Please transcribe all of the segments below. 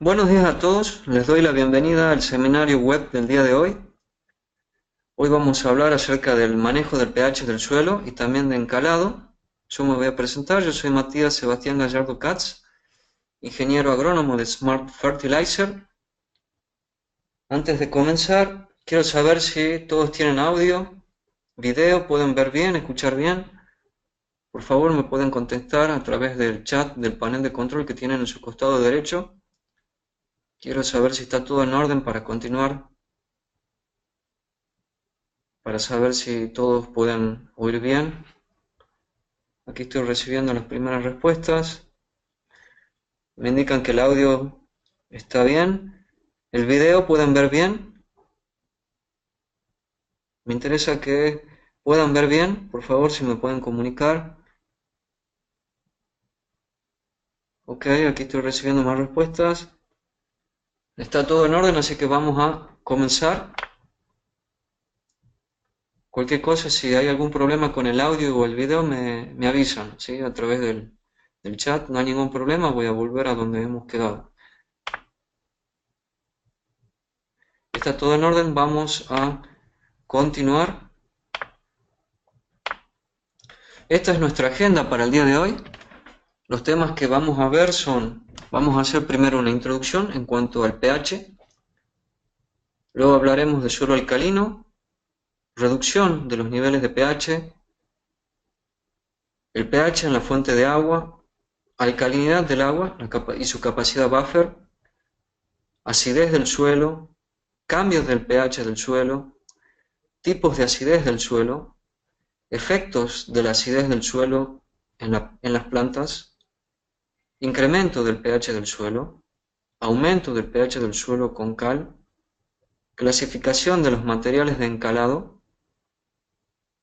Buenos días a todos, les doy la bienvenida al seminario web del día de hoy. Hoy vamos a hablar acerca del manejo del pH del suelo y también de encalado. Yo me voy a presentar, yo soy Matías Sebastián Gallardo Katz, ingeniero agrónomo de Smart Fertilizer. Antes de comenzar, quiero saber si todos tienen audio, video, pueden ver bien, escuchar bien. Por favor, me pueden contestar a través del chat del panel de control que tienen en su costado derecho. Quiero saber si está todo en orden para continuar, para saber si todos pueden oír bien. Aquí estoy recibiendo las primeras respuestas. Me indican que el audio está bien. El video pueden ver bien. Me interesa que puedan ver bien. Por favor, si me pueden comunicar. Ok, aquí estoy recibiendo más respuestas. Está todo en orden, así que vamos a comenzar. Cualquier cosa, si hay algún problema con el audio o el video, me avisan, ¿sí? A través del chat. No hay ningún problema, voy a volver a donde hemos quedado. Está todo en orden, vamos a continuar. Esta es nuestra agenda para el día de hoy. Los temas que vamos a ver son, vamos a hacer primero una introducción en cuanto al pH, luego hablaremos de suelo alcalino, reducción de los niveles de pH, el pH en la fuente de agua, alcalinidad del agua y su capacidad buffer, acidez del suelo, cambios del pH del suelo, tipos de acidez del suelo, efectos de la acidez del suelo en las plantas, incremento del pH del suelo, aumento del pH del suelo con cal, clasificación de los materiales de encalado,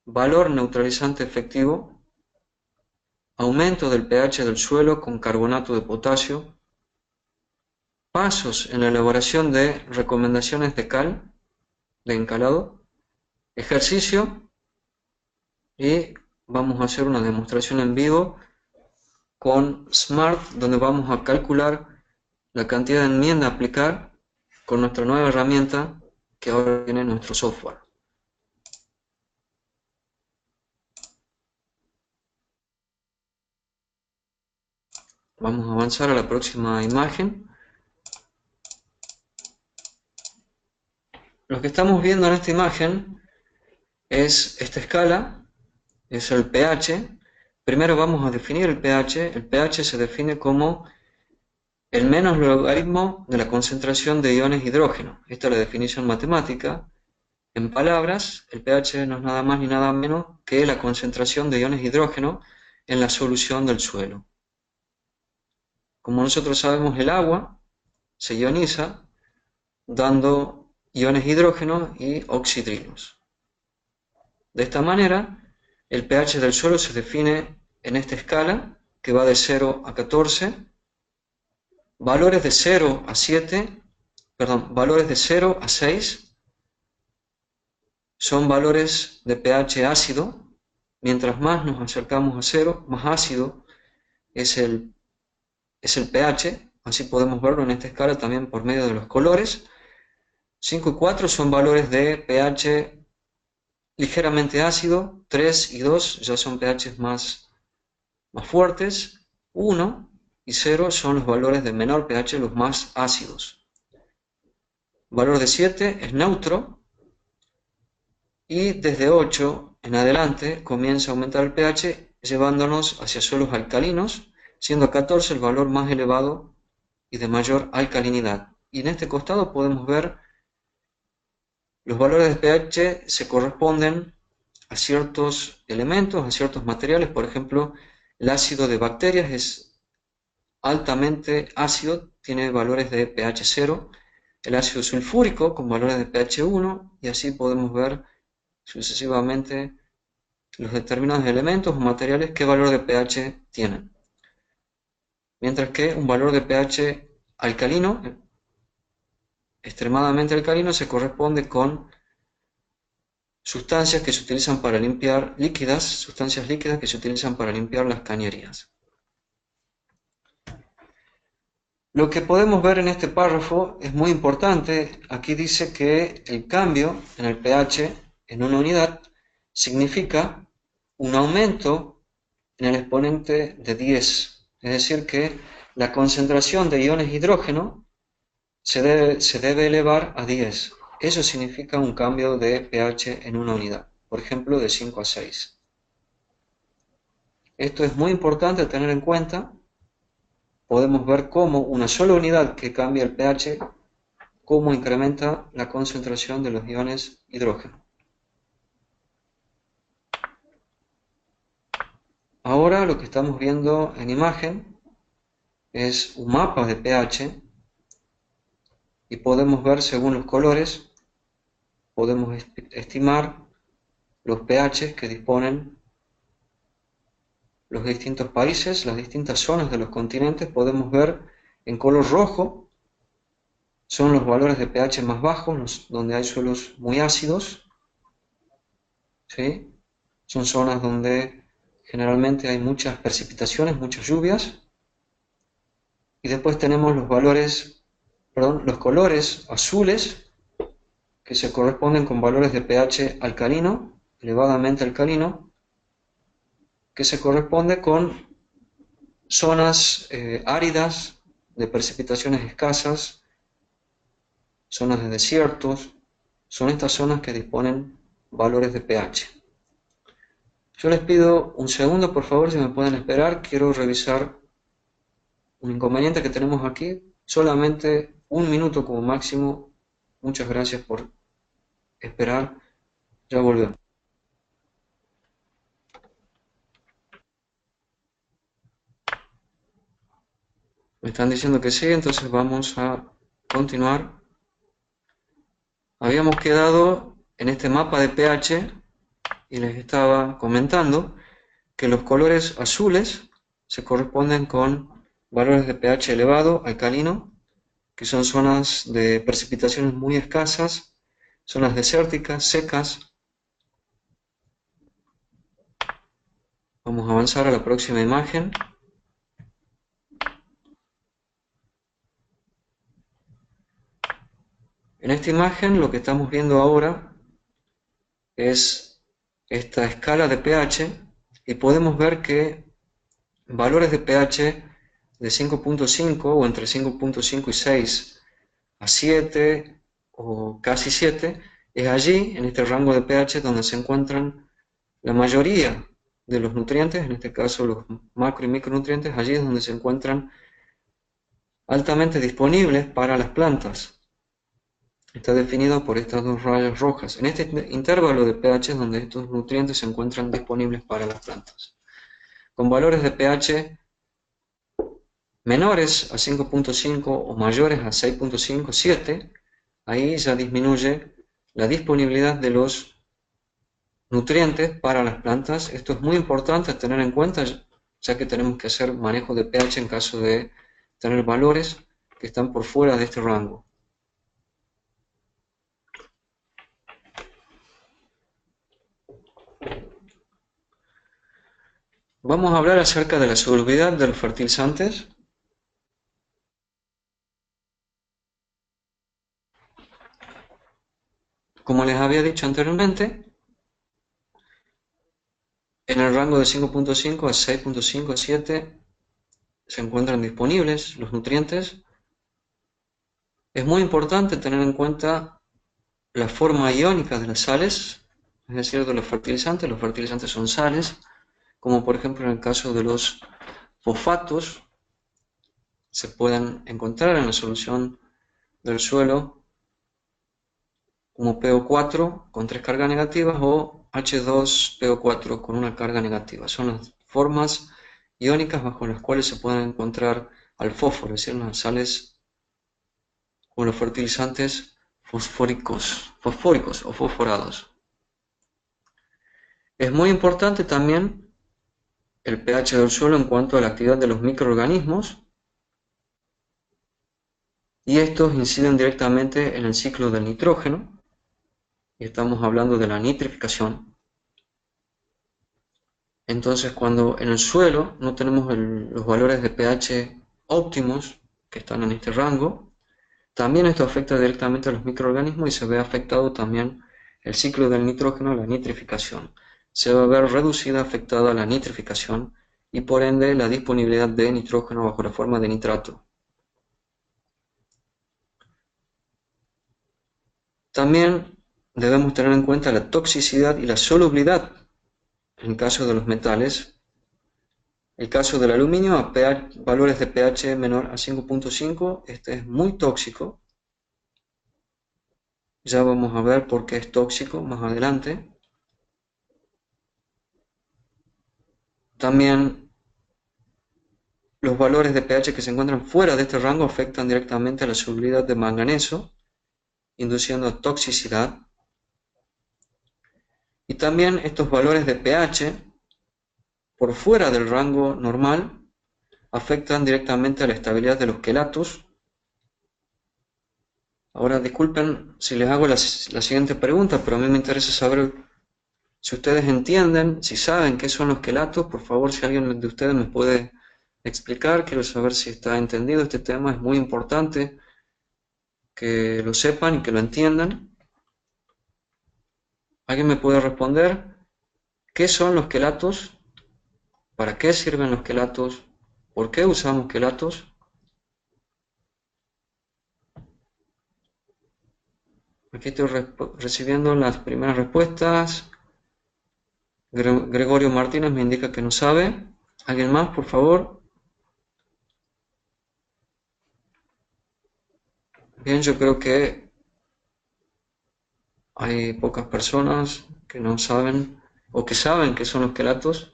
valor neutralizante efectivo, aumento del pH del suelo con carbonato de potasio, pasos en la elaboración de recomendaciones de cal, de encalado, ejercicio y vamos a hacer una demostración en vivo con Smart donde vamos a calcular la cantidad de enmienda a aplicar con nuestra nueva herramienta que ahora tiene nuestro software. Vamos a avanzar a la próxima imagen. Lo que estamos viendo en esta imagen es esta escala, es el pH. Primero vamos a definir el pH. El pH se define como el menos logaritmo de la concentración de iones hidrógeno. Esta es la definición matemática. En palabras, el pH no es nada más ni nada menos que la concentración de iones hidrógeno en la solución del suelo. Como nosotros sabemos, el agua se ioniza dando iones hidrógeno y oxidrilos. De esta manera, el pH del suelo se define en esta escala que va de 0 a 14, valores de 0 a 7, valores de 0 a 6 son valores de pH ácido. Mientras más nos acercamos a 0, más ácido es el pH, así podemos verlo en esta escala también por medio de los colores. 5 y 4 son valores de pH ligeramente ácido, 3 y 2 ya son pHs más fuertes, 1 y 0 son los valores de menor pH, los más ácidos. Valor de 7 es neutro y desde 8 en adelante comienza a aumentar el pH llevándonos hacia suelos alcalinos, siendo 14 el valor más elevado y de mayor alcalinidad. Y en este costado podemos ver los valores de pH se corresponden a ciertos elementos, a ciertos materiales. Por ejemplo, el ácido de bacterias es altamente ácido, tiene valores de pH 0, el ácido sulfúrico con valores de pH 1, y así podemos ver sucesivamente los determinados elementos o materiales qué valor de pH tienen. Mientras que un valor de pH alcalino, extremadamente alcalino, se corresponde con sustancias que se utilizan para limpiar sustancias líquidas que se utilizan para limpiar las cañerías. Lo que podemos ver en este párrafo es muy importante. Aquí dice que el cambio en el pH en una unidad significa un aumento en el exponente de 10. Es decir, que la concentración de iones hidrógeno se debe elevar a 10. Eso significa un cambio de pH en una unidad, por ejemplo, de 5 a 6. Esto es muy importante tener en cuenta. Podemos ver cómo una sola unidad que cambia el pH, cómo incrementa la concentración de los iones hidrógeno. Ahora lo que estamos viendo en imagen es un mapa de pH y podemos ver según los colores, podemos estimar los pHs que disponen los distintos países, las distintas zonas de los continentes. Podemos ver en color rojo son los valores de pH más bajos, donde hay suelos muy ácidos, ¿sí? Son zonas donde generalmente hay muchas precipitaciones, muchas lluvias. Y después tenemos los colores azules, que se corresponden con valores de pH alcalino, elevadamente alcalino, que se corresponde con zonas áridas, de precipitaciones escasas, zonas de desiertos. Son estas zonas que disponen valores de pH. Yo les pido un segundo, por favor, si me pueden esperar. Quiero revisar un inconveniente que tenemos aquí. Solamente un minuto como máximo. Muchas gracias por esperar. Ya volvemos. Me están diciendo que sí, entonces vamos a continuar. Habíamos quedado en este mapa de pH y les estaba comentando que los colores azules se corresponden con valores de pH elevado, alcalino, que son zonas de precipitaciones muy escasas, zonas desérticas, secas. Vamos a avanzar a la próxima imagen. En esta imagen lo que estamos viendo ahora es esta escala de pH y podemos ver que valores de pH de 5.5 o entre 5.5 y 6 a 7 o casi 7, es allí, en este rango de pH, donde se encuentran la mayoría de los nutrientes, en este caso los macro y micronutrientes. Allí es donde se encuentran altamente disponibles para las plantas. Está definido por estas dos rayas rojas. En este intervalo de pH es donde estos nutrientes se encuentran disponibles para las plantas. Con valores de pH menores a 5.5 o mayores a 6.5, 7, ahí ya disminuye la disponibilidad de los nutrientes para las plantas. Esto es muy importante tener en cuenta, ya que tenemos que hacer manejo de pH en caso de tener valores que están por fuera de este rango. Vamos a hablar acerca de la solubilidad de los fertilizantes. Como les había dicho anteriormente, en el rango de 5.5 a 6.5 a 7 se encuentran disponibles los nutrientes. Es muy importante tener en cuenta la forma iónica de las sales, es decir, de los fertilizantes. Los fertilizantes son sales, como por ejemplo en el caso de los fosfatos, se pueden encontrar en la solución del suelo como PO4 con 3 cargas negativas o H2PO4 con una carga negativa. Son las formas iónicas bajo las cuales se pueden encontrar al fósforo, es decir, las sales o los fertilizantes fosfóricos o fosforados. Es muy importante también el pH del suelo en cuanto a la actividad de los microorganismos, y estos inciden directamente en el ciclo del nitrógeno, y estamos hablando de la nitrificación. Entonces, cuando en el suelo no tenemos los valores de pH óptimos, que están en este rango. También esto afecta directamente a los microorganismos y se ve afectado también el ciclo del nitrógeno, la nitrificación. Se va a ver reducida, afectada la nitrificación y por ende la disponibilidad de nitrógeno bajo la forma de nitrato. También debemos tener en cuenta la toxicidad y la solubilidad en el caso de los metales. El caso del aluminio a valores de pH menor a 5.5, este es muy tóxico. Ya vamos a ver por qué es tóxico más adelante. También los valores de pH que se encuentran fuera de este rango afectan directamente a la solubilidad de manganeso, induciendo toxicidad. Y también estos valores de pH por fuera del rango normal afectan directamente a la estabilidad de los quelatos. Ahora disculpen si les hago la siguiente pregunta, pero a mí me interesa saber si ustedes entienden, si saben qué son los quelatos. Por favor, si alguien de ustedes me puede explicar, quiero saber si está entendido este tema, es muy importante que lo sepan y que lo entiendan. ¿Alguien me puede responder qué son los quelatos? ¿Para qué sirven los quelatos? ¿Por qué usamos quelatos? Aquí estoy recibiendo las primeras respuestas. Gregorio Martínez me indica que no sabe. ¿Alguien más, por favor? Bien, yo creo que hay pocas personas que no saben o que saben qué son los quelatos.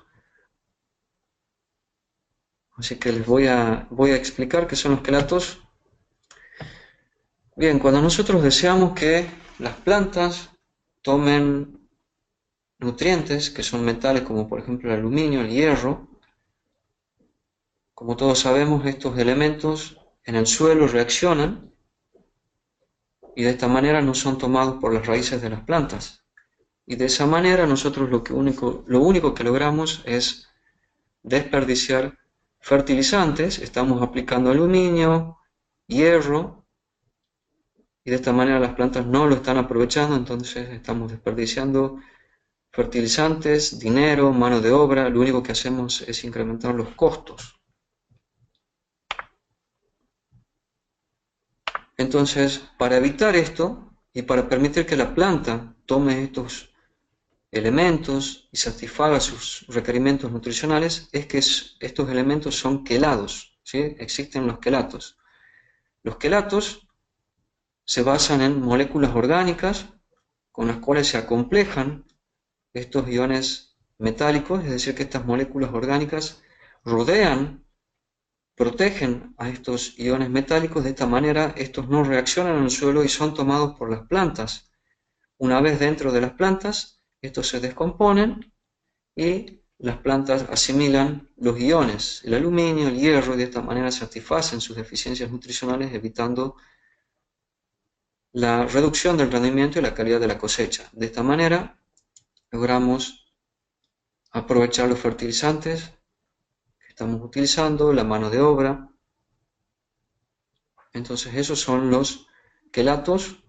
Así que les voy a explicar qué son los quelatos. Bien, cuando nosotros deseamos que las plantas tomen nutrientes, que son metales como por ejemplo el aluminio, el hierro, como todos sabemos, estos elementos en el suelo reaccionan y de esta manera no son tomados por las raíces de las plantas. Y de esa manera nosotros lo único que logramos es desperdiciar fertilizantes. Estamos aplicando aluminio, hierro, y de esta manera las plantas no lo están aprovechando, entonces estamos desperdiciando fertilizantes, dinero, mano de obra. Lo único que hacemos es incrementar los costos. Entonces, para evitar esto y para permitir que la planta tome estos elementos y satisfaga sus requerimientos nutricionales, es que estos elementos son quelados, ¿sí? Existen los quelatos. Los quelatos se basan en moléculas orgánicas con las cuales se acomplejan estos iones metálicos, es decir, que estas moléculas orgánicas rodean, protegen a estos iones metálicos. De esta manera estos no reaccionan en el suelo y son tomados por las plantas. Una vez dentro de las plantas, estos se descomponen y las plantas asimilan los iones, el aluminio, el hierro, y de esta manera satisfacen sus deficiencias nutricionales, evitando la reducción del rendimiento y la calidad de la cosecha. De esta manera logramos aprovechar los fertilizantes que estamos utilizando, la mano de obra. Entonces esos son los quelatos.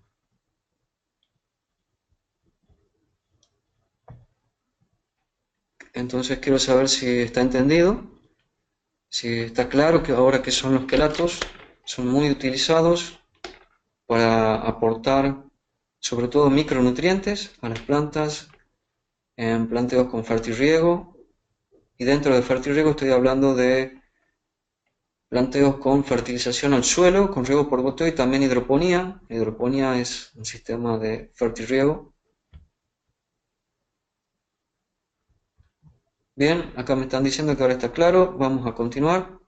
Entonces quiero saber si está entendido, si está claro que ahora que son los quelatos, son muy utilizados para aportar sobre todo micronutrientes a las plantas en planteos con fertirriego, y dentro de fertirriego estoy hablando de planteos con fertilización al suelo, con riego por goteo y también hidroponía. Hidroponía es un sistema de fertirriego. Bien, acá me están diciendo que ahora está claro, vamos a continuar.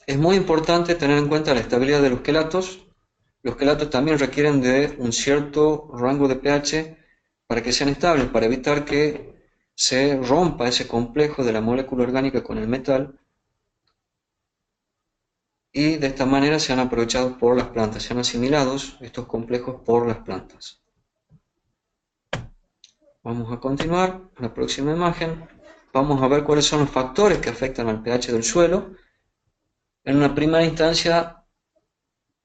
Es muy importante tener en cuenta la estabilidad de los quelatos. Los quelatos también requieren de un cierto rango de pH para que sean estables, para evitar que se rompa ese complejo de la molécula orgánica con el metal, y de esta manera sean aprovechados por las plantas, sean asimilados estos complejos por las plantas. Vamos a continuar en la próxima imagen. Vamos a ver cuáles son los factores que afectan al pH del suelo. En una primera instancia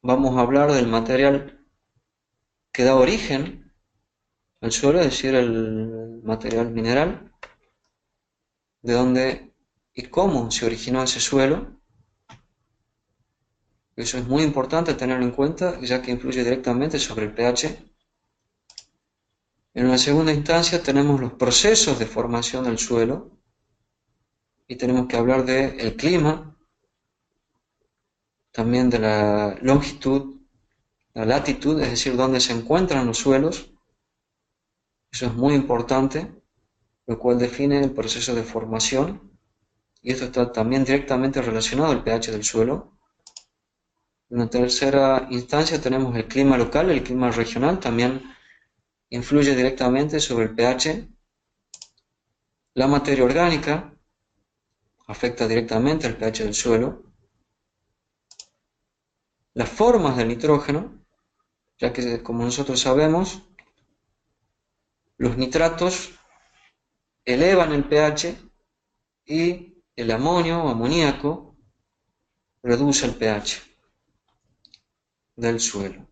vamos a hablar del material que da origen al suelo, es decir, el material mineral, de dónde y cómo se originó ese suelo. Eso es muy importante tenerlo en cuenta, ya que influye directamente sobre el pH. En una segunda instancia tenemos los procesos de formación del suelo y tenemos que hablar del clima, también de la longitud, la latitud, es decir, dónde se encuentran los suelos. Eso es muy importante, lo cual define el proceso de formación y esto está también directamente relacionado al pH del suelo. En una tercera instancia tenemos el clima local, el clima regional, también influye directamente sobre el pH. La materia orgánica afecta directamente al pH del suelo. Las formas del nitrógeno, ya que como nosotros sabemos, los nitratos elevan el pH y el amonio o amoníaco reduce el pH del suelo.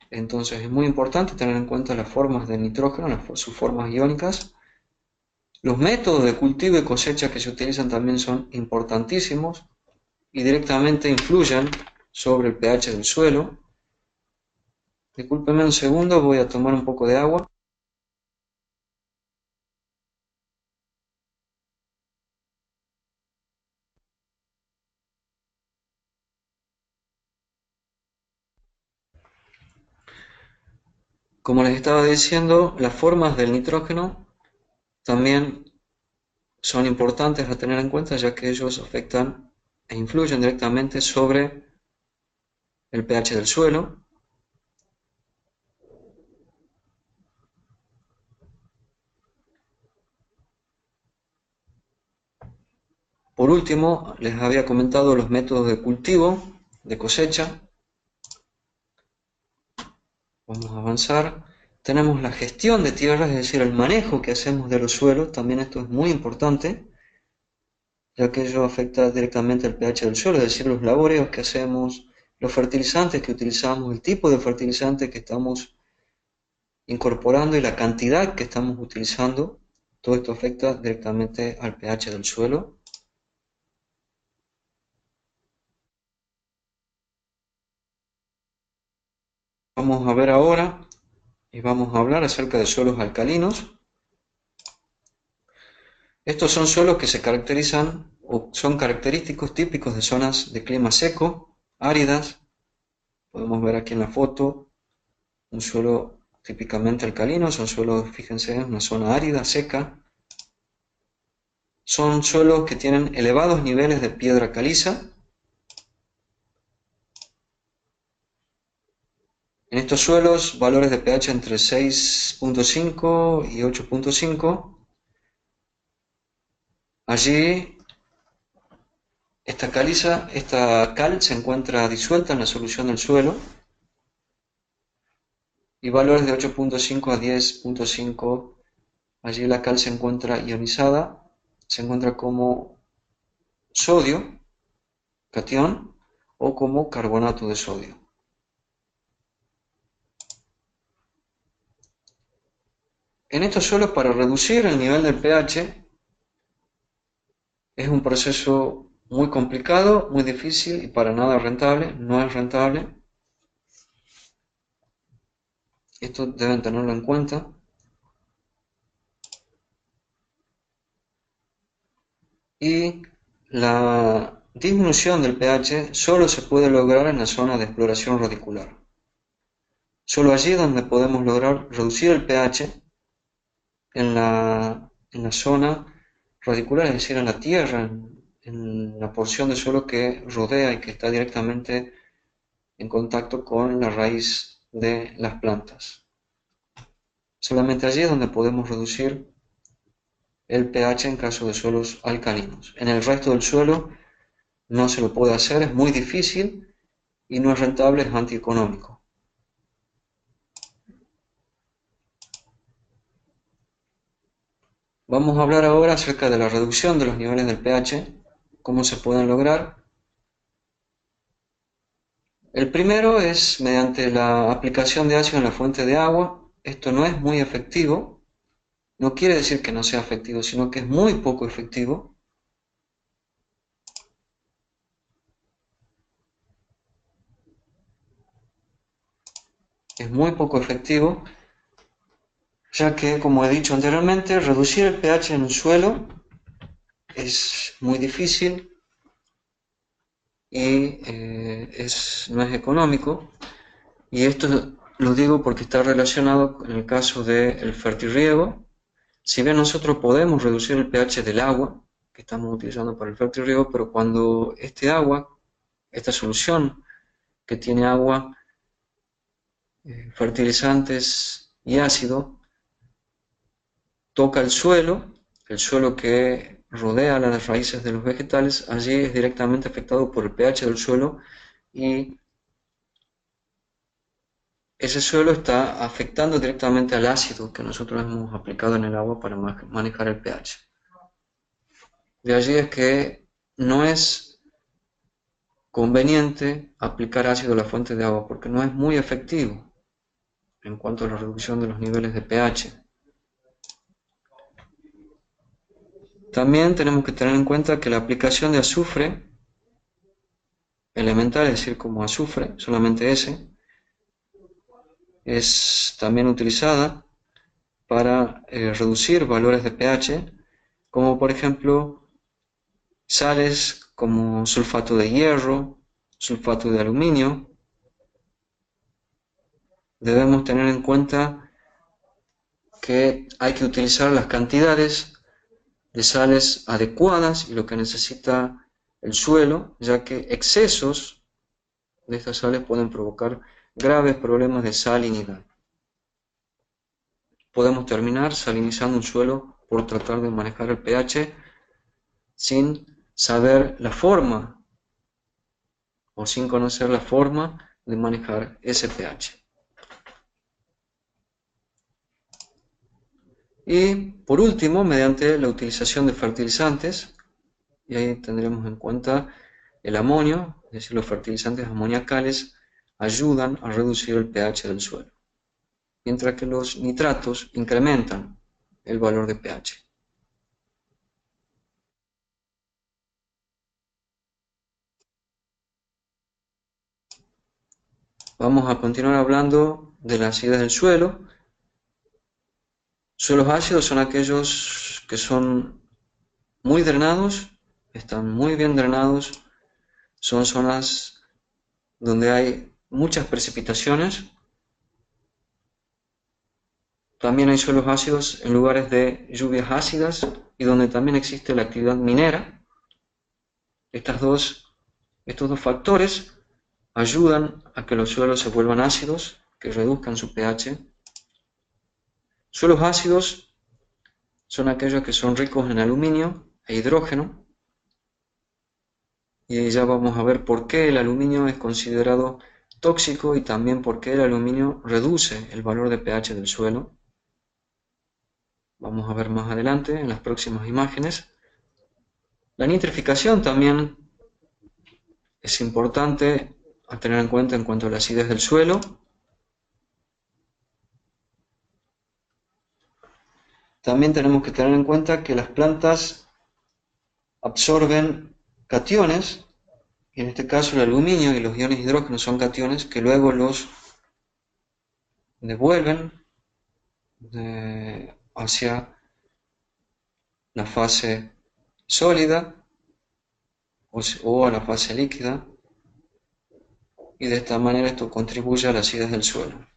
Entonces es muy importante tener en cuenta las formas del nitrógeno, sus formas iónicas. Los métodos de cultivo y cosecha que se utilizan también son importantísimos y directamente influyen sobre el pH del suelo. Discúlpenme un segundo, voy a tomar un poco de agua. Como les estaba diciendo, las formas del nitrógeno también son importantes a tener en cuenta, ya que ellos afectan e influyen directamente sobre el pH del suelo. Por último, les había comentado los métodos de cultivo, de cosecha. Vamos a avanzar. Tenemos la gestión de tierras, es decir, el manejo que hacemos de los suelos. También esto es muy importante, ya que ello afecta directamente al pH del suelo, es decir, los laboreos que hacemos, los fertilizantes que utilizamos, el tipo de fertilizante que estamos incorporando y la cantidad que estamos utilizando. Todo esto afecta directamente al pH del suelo. Vamos a ver ahora y vamos a hablar acerca de suelos alcalinos. Estos son suelos que se caracterizan o son característicos típicos de zonas de clima seco, áridas. Podemos ver aquí en la foto un suelo típicamente alcalino, son suelos, fíjense, en una zona árida, seca. Son suelos que tienen elevados niveles de piedra caliza. En estos suelos, valores de pH entre 6.5 y 8.5. Allí, esta cal se encuentra disuelta en la solución del suelo y valores de 8.5 a 10.5. Allí la cal se encuentra ionizada, se encuentra como sodio, catión, o como carbonato de sodio. En estos suelos, para reducir el nivel del pH, es un proceso muy complicado, muy difícil y para nada rentable, no es rentable. Esto deben tenerlo en cuenta. Y la disminución del pH solo se puede lograr en la zona de exploración radicular. Solo allí donde podemos lograr reducir el pH en la zona radicular, es decir, en la tierra, en la porción de suelo que rodea y que está directamente en contacto con la raíz de las plantas. Solamente allí es donde podemos reducir el pH en caso de suelos alcalinos. En el resto del suelo no se lo puede hacer, es muy difícil y no es rentable, es antieconómico. Vamos a hablar ahora acerca de la reducción de los niveles del pH, cómo se pueden lograr. El primero es mediante la aplicación de ácido en la fuente de agua. Esto no es muy efectivo. No quiere decir que no sea efectivo, sino que es muy poco efectivo. Es muy poco efectivo, ya que, como he dicho anteriormente, reducir el pH en el suelo es muy difícil y no es económico. Y esto lo digo porque está relacionado con el caso del fertirriego. Si bien nosotros podemos reducir el pH del agua que estamos utilizando para el fertirriego, pero cuando este agua, esta solución que tiene agua, fertilizantes y ácido, toca el suelo que rodea las raíces de los vegetales, allí es directamente afectado por el pH del suelo y ese suelo está afectando directamente al ácido que nosotros hemos aplicado en el agua para manejar el pH. De allí es que no es conveniente aplicar ácido a la fuente de agua porque no es muy efectivo en cuanto a la reducción de los niveles de pH. También tenemos que tener en cuenta que la aplicación de azufre elemental, es decir, como azufre, solamente ese, es también utilizada para reducir valores de pH, como por ejemplo sales como sulfato de hierro, sulfato de aluminio. Debemos tener en cuenta que hay que utilizar las cantidades de sales adecuadas y lo que necesita el suelo, ya que excesos de estas sales pueden provocar graves problemas de salinidad. Podemos terminar salinizando un suelo por tratar de manejar el pH sin saber la forma o sin conocer la forma de manejar ese pH. Y por último, mediante la utilización de fertilizantes, y ahí tendremos en cuenta el amonio, es decir, los fertilizantes amoniacales ayudan a reducir el pH del suelo, mientras que los nitratos incrementan el valor de pH. Vamos a continuar hablando de la acidez del suelo. Suelos ácidos son aquellos que son muy drenados, están muy bien drenados, son zonas donde hay muchas precipitaciones. También hay suelos ácidos en lugares de lluvias ácidas y donde también existe la actividad minera. Estos dos factores ayudan a que los suelos se vuelvan ácidos, que reduzcan su pH. Suelos ácidos son aquellos que son ricos en aluminio e hidrógeno, y ya vamos a ver por qué el aluminio es considerado tóxico y también por qué el aluminio reduce el valor de pH del suelo. Vamos a ver más adelante en las próximas imágenes. La nitrificación también es importante a tener en cuenta en cuanto a la acidez del suelo. También tenemos que tener en cuenta que las plantas absorben cationes, y en este caso el aluminio y los iones hidrógeno son cationes que luego los devuelven hacia la fase sólida o a la fase líquida, y de esta manera esto contribuye a la acidez del suelo.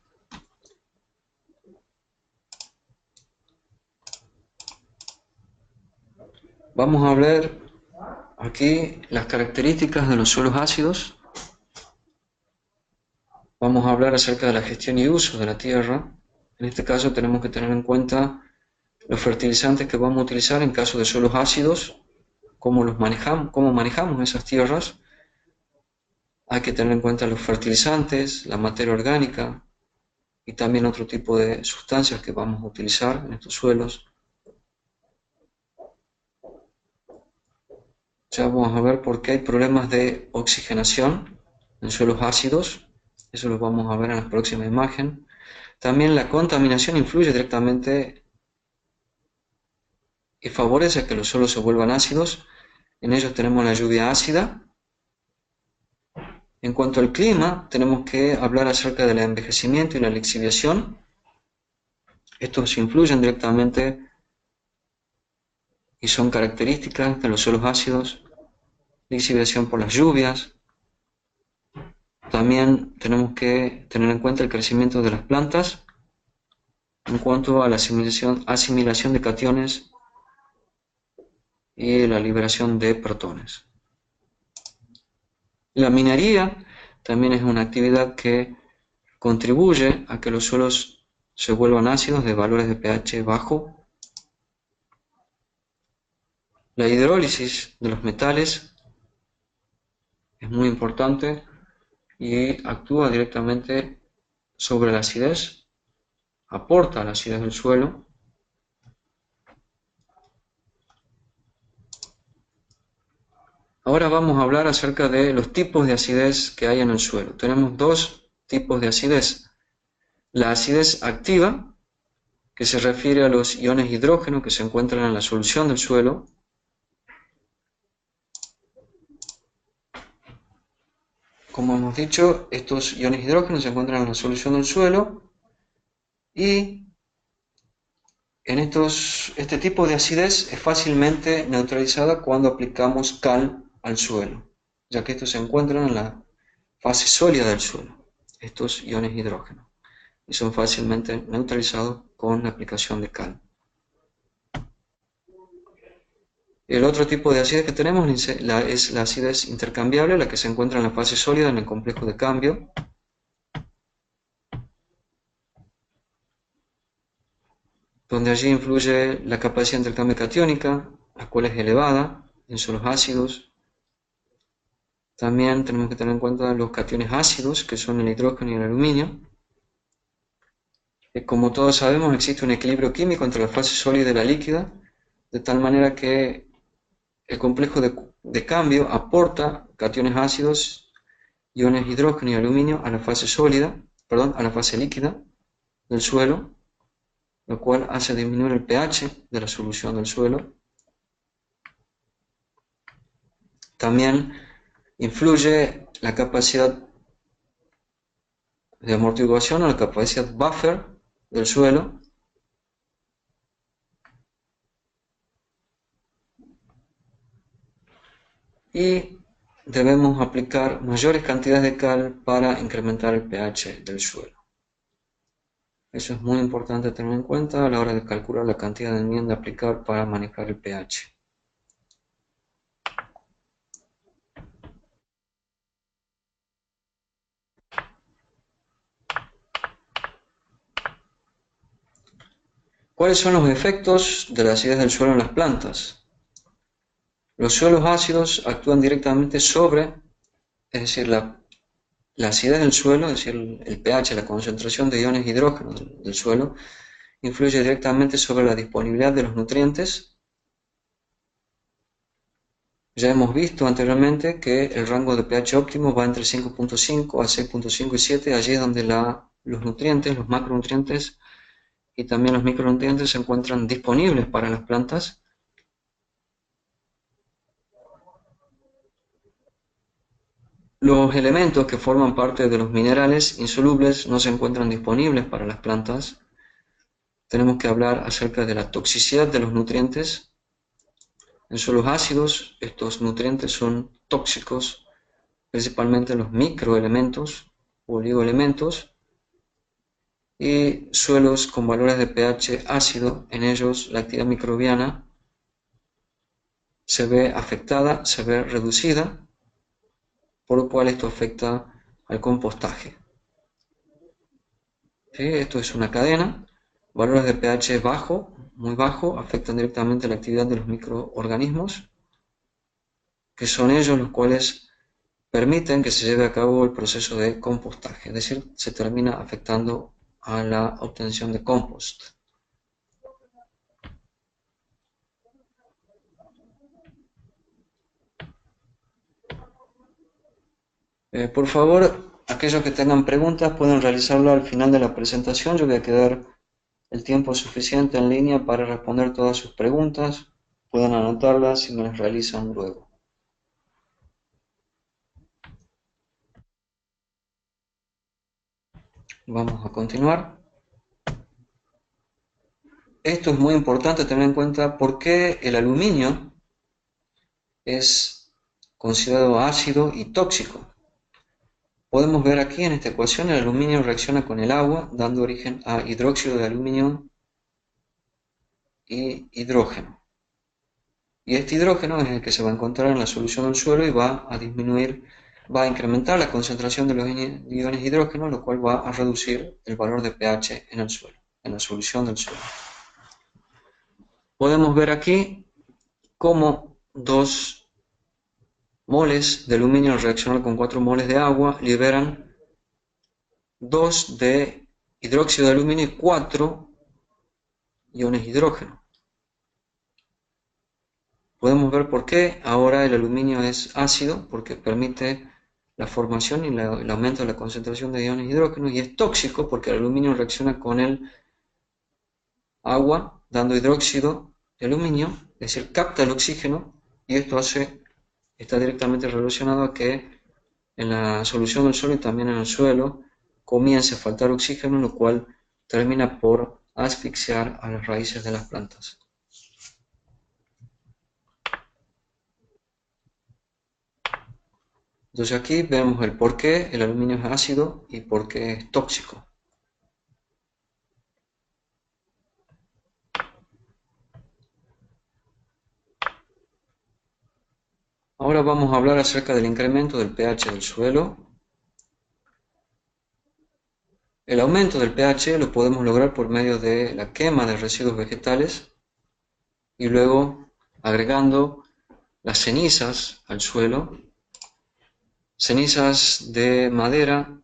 Vamos a ver aquí las características de los suelos ácidos. Vamos a hablar acerca de la gestión y uso de la tierra. En este caso tenemos que tener en cuenta los fertilizantes que vamos a utilizar en caso de suelos ácidos, cómo manejamos esas tierras. Hay que tener en cuenta los fertilizantes, la materia orgánica y también otro tipo de sustancias que vamos a utilizar en estos suelos. Ya vamos a ver por qué hay problemas de oxigenación. en suelos ácidos. Eso lo vamos a ver en la próxima imagen. También la contaminación influye directamente y favorece que los suelos se vuelvan ácidos. En ellos tenemos la lluvia ácida. En cuanto al clima, tenemos que hablar acerca del envejecimiento y la lixiviación. Estos influyen directamente y son características de los suelos ácidos. Lixiviación por las lluvias. También tenemos que tener en cuenta el crecimiento de las plantas en cuanto a la asimilación de cationes y la liberación de protones. La minería también es una actividad que contribuye a que los suelos se vuelvan ácidos de valores de pH bajo. La hidrólisis de los metales es muy importante y actúa directamente sobre la acidez, aporta la acidez del suelo. Ahora vamos a hablar acerca de los tipos de acidez que hay en el suelo. Tenemos dos tipos de acidez. La acidez activa, que se refiere a los iones hidrógeno que se encuentran en la solución del suelo. Como hemos dicho, estos iones hidrógeno se encuentran en la solución del suelo y este tipo de acidez es fácilmente neutralizada cuando aplicamos cal al suelo, ya que estos se encuentran en la fase sólida del suelo, estos iones hidrógeno, y son fácilmente neutralizados con la aplicación de cal. El otro tipo de acidez que tenemos es la acidez intercambiable, la que se encuentra en la fase sólida en el complejo de cambio, donde allí influye la capacidad de intercambio catiónica, la cual es elevada en suelos ácidos. También tenemos que tener en cuenta los cationes ácidos, que son el hidrógeno y el aluminio. Como todos sabemos, existe un equilibrio químico entre la fase sólida y la líquida, de tal manera que el complejo de cambio aporta cationes ácidos, iones hidrógeno y aluminio a la fase sólida, a la fase líquida del suelo, lo cual hace disminuir el pH de la solución del suelo. También influye la capacidad de amortiguación o la capacidad buffer del suelo. Y debemos aplicar mayores cantidades de cal para incrementar el pH del suelo. Eso es muy importante tener en cuenta a la hora de calcular la cantidad de enmienda a aplicar para manejar el pH. ¿Cuáles son los efectos de la acidez del suelo en las plantas? Los suelos ácidos actúan directamente sobre, es decir, la acidez del suelo, es decir, el pH, la concentración de iones hidrógeno del suelo, influye directamente sobre la disponibilidad de los nutrientes. Ya hemos visto anteriormente que el rango de pH óptimo va entre 5.5 a 6.5 y 7, allí es donde los nutrientes, los macronutrientes y también los micronutrientes se encuentran disponibles para las plantas. Los elementos que forman parte de los minerales insolubles no se encuentran disponibles para las plantas. Tenemos que hablar acerca de la toxicidad de los nutrientes. En suelos ácidos, estos nutrientes son tóxicos, principalmente los microelementos o oligoelementos, y suelos con valores de pH ácido, en ellos la actividad microbiana se ve afectada, se ve reducida, por lo cual esto afecta al compostaje. ¿Sí? Esto es una cadena. Valores de pH bajo, muy bajo, afectan directamente la actividad de los microorganismos, que son ellos los cuales permiten que se lleve a cabo el proceso de compostaje, es decir, se termina afectando a la obtención de compost. Por favor, aquellos que tengan preguntas pueden realizarlo al final de la presentación. Yo voy a quedar el tiempo suficiente en línea para responder todas sus preguntas. Pueden anotarlas y me las realizan luego. Vamos a continuar. Esto es muy importante tener en cuenta por qué el aluminio es considerado ácido y tóxico. Podemos ver aquí en esta ecuación el aluminio reacciona con el agua, dando origen a hidróxido de aluminio y hidrógeno. Y este hidrógeno es el que se va a encontrar en la solución del suelo y va a disminuir, va a incrementar la concentración de los iones hidrógeno, lo cual va a reducir el valor de pH en el suelo, en la solución del suelo. Podemos ver aquí cómo 2 moles de aluminio al reaccionar con 4 moles de agua liberan 2 de hidróxido de aluminio y 4 iones hidrógeno. Podemos ver por qué ahora el aluminio es ácido, porque permite la formación y el aumento de la concentración de iones hidrógeno, y es tóxico porque el aluminio reacciona con el agua dando hidróxido de aluminio, es decir, capta el oxígeno, y esto está directamente relacionado a que en la solución del suelo y también en el suelo comience a faltar oxígeno, lo cual termina por asfixiar a las raíces de las plantas. Entonces aquí vemos el por qué el aluminio es ácido y por qué es tóxico. Ahora vamos a hablar acerca del incremento del pH del suelo. El aumento del pH lo podemos lograr por medio de la quema de residuos vegetales y luego agregando las cenizas al suelo. Cenizas de madera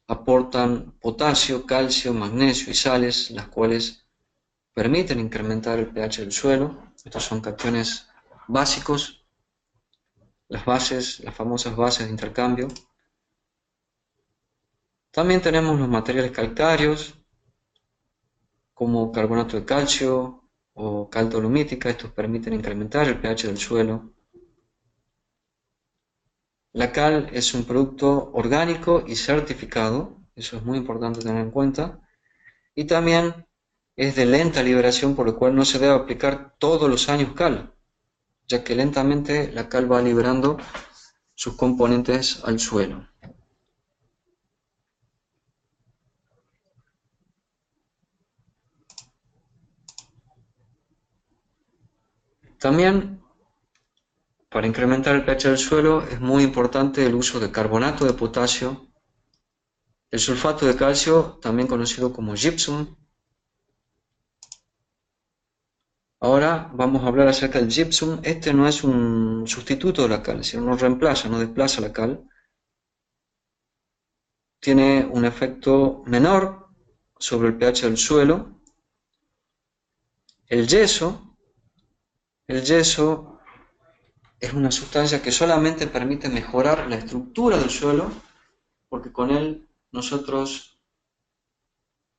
aportan potasio, calcio, magnesio y sales, las cuales permiten incrementar el pH del suelo. Estos son cationes básicos, las bases, las famosas bases de intercambio. También tenemos los materiales calcáreos, como carbonato de calcio o cal dolomítica. Estos permiten incrementar el pH del suelo. La cal es un producto orgánico y certificado, eso es muy importante tener en cuenta, y también es de lenta liberación, por lo cual no se debe aplicar todos los años cal, ya que lentamente la cal va liberando sus componentes al suelo. También, para incrementar el pH del suelo, es muy importante el uso de carbonato de potasio, el sulfato de calcio, también conocido como gypsum. Ahora vamos a hablar acerca del gypsum. Este no es un sustituto de la cal, sino no reemplaza, no desplaza la cal. Tiene un efecto menor sobre el pH del suelo. El yeso es una sustancia que solamente permite mejorar la estructura del suelo, porque con él nosotros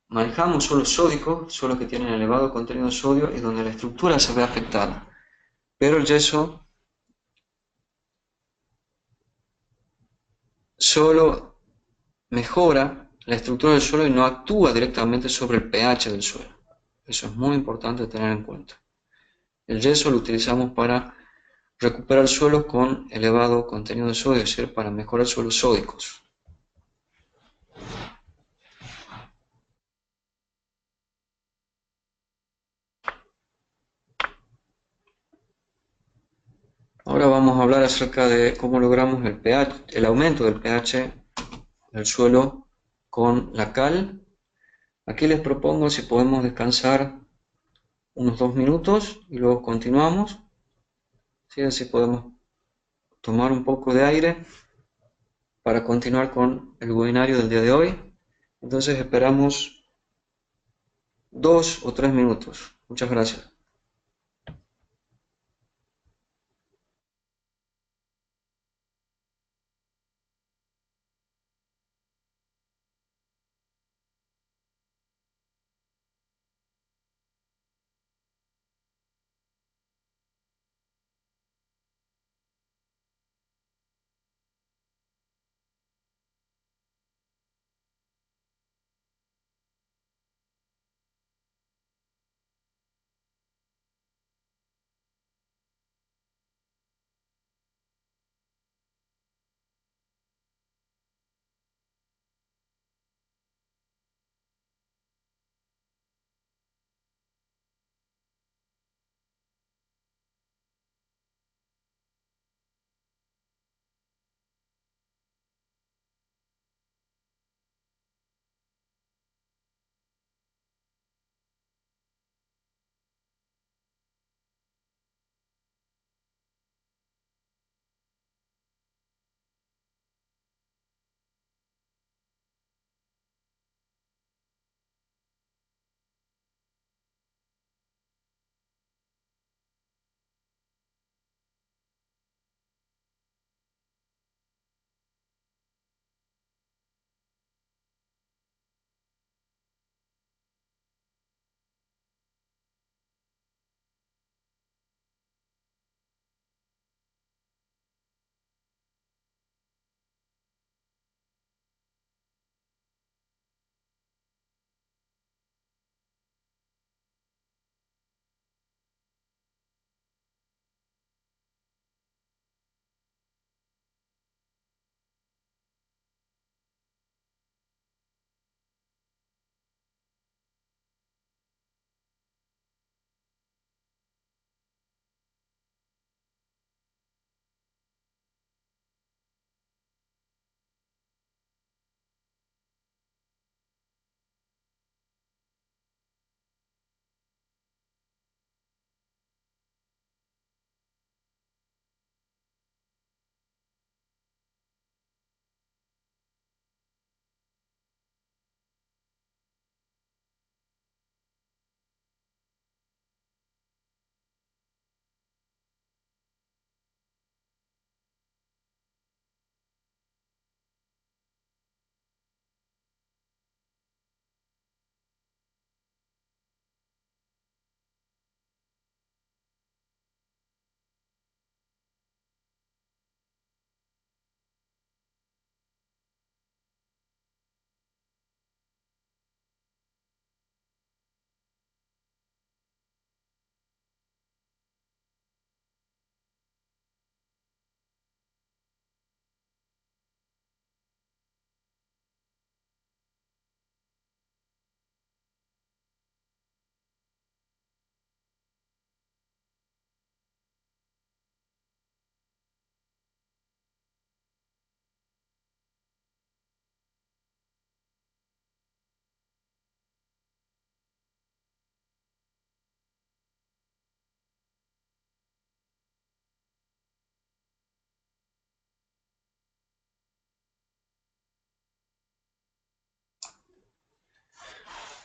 manejamos suelos sódicos, suelos que tienen elevado contenido de sodio y donde la estructura se ve afectada. Pero el yeso solo mejora la estructura del suelo y no actúa directamente sobre el pH del suelo. Eso es muy importante tener en cuenta. El yeso lo utilizamos para recuperar suelos con elevado contenido de sodio, es decir, para mejorar suelos sódicos. Ahora vamos a hablar acerca de cómo logramos el pH, el aumento del pH del suelo con la cal. Aquí les propongo si podemos descansar unos 2 minutos y luego continuamos. ¿Sí? Así podemos tomar un poco de aire para continuar con el webinario del día de hoy. Entonces esperamos 2 o 3 minutos. Muchas gracias.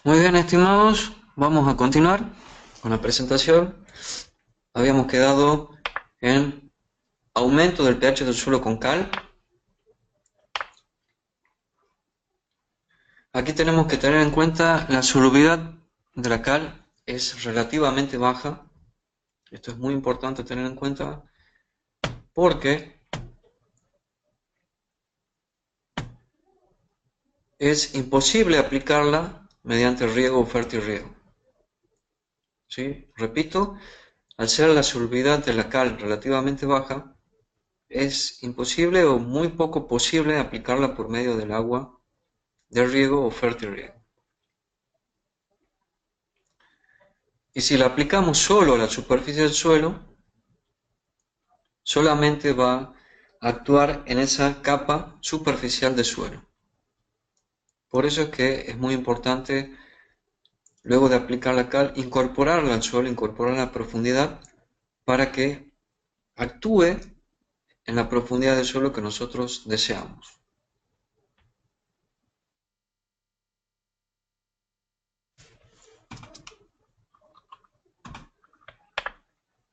Muy bien, estimados, vamos a continuar con la presentación. Habíamos quedado en aumento del pH del suelo con cal. Aquí tenemos que tener en cuenta la solubilidad de la cal es relativamente baja. Esto es muy importante tener en cuenta porque es imposible aplicarla mediante riego o fertirriego. ¿Sí? Repito, al ser la solubilidad de la cal relativamente baja, es imposible o muy poco posible aplicarla por medio del agua de riego o fertirriego. Y si la aplicamos solo a la superficie del suelo, solamente va a actuar en esa capa superficial del suelo. Por eso es que es muy importante, luego de aplicar la cal, incorporarla al suelo, incorporarla a profundidad, para que actúe en la profundidad del suelo que nosotros deseamos.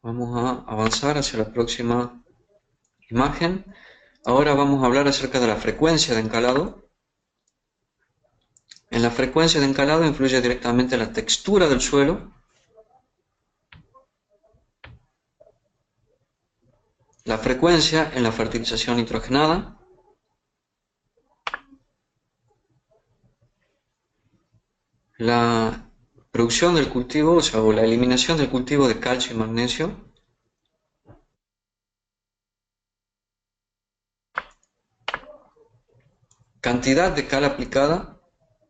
Vamos a avanzar hacia la próxima imagen. Ahora vamos a hablar acerca de la frecuencia de encalado. En la frecuencia de encalado influye directamente la textura del suelo, la frecuencia en la fertilización nitrogenada, la producción del cultivo, o la eliminación del cultivo de calcio y magnesio, cantidad de cal aplicada,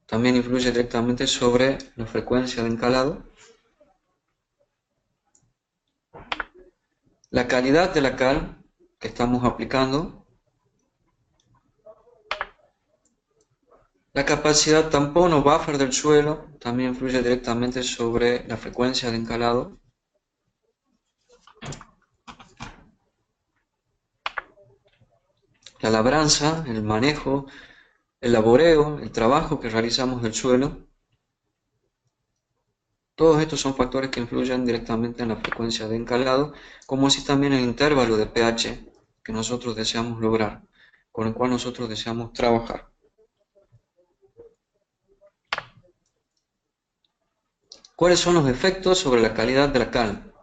también influye directamente sobre la frecuencia de encalado, la calidad de la cal que estamos aplicando, la capacidad tampón o buffer del suelo también influye directamente sobre la frecuencia de encalado. La labranza, el manejo, el laboreo, el trabajo que realizamos del suelo, todos estos son factores que influyen directamente en la frecuencia de encalado, como así también el intervalo de pH que nosotros deseamos lograr, con el cual nosotros deseamos trabajar. ¿Cuáles son los efectos sobre la calidad de la cal?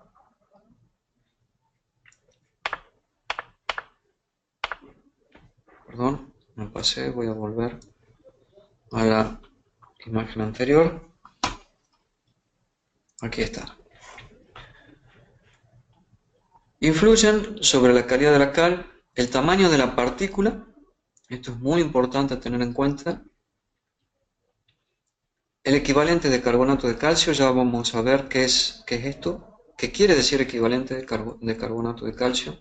Perdón, me pasé, voy a volver a la imagen anterior. Aquí está. Influyen sobre la calidad de la cal el tamaño de la partícula, esto es muy importante tener en cuenta, el equivalente de carbonato de calcio, ya vamos a ver qué es esto, qué quiere decir equivalente de carbonato de calcio.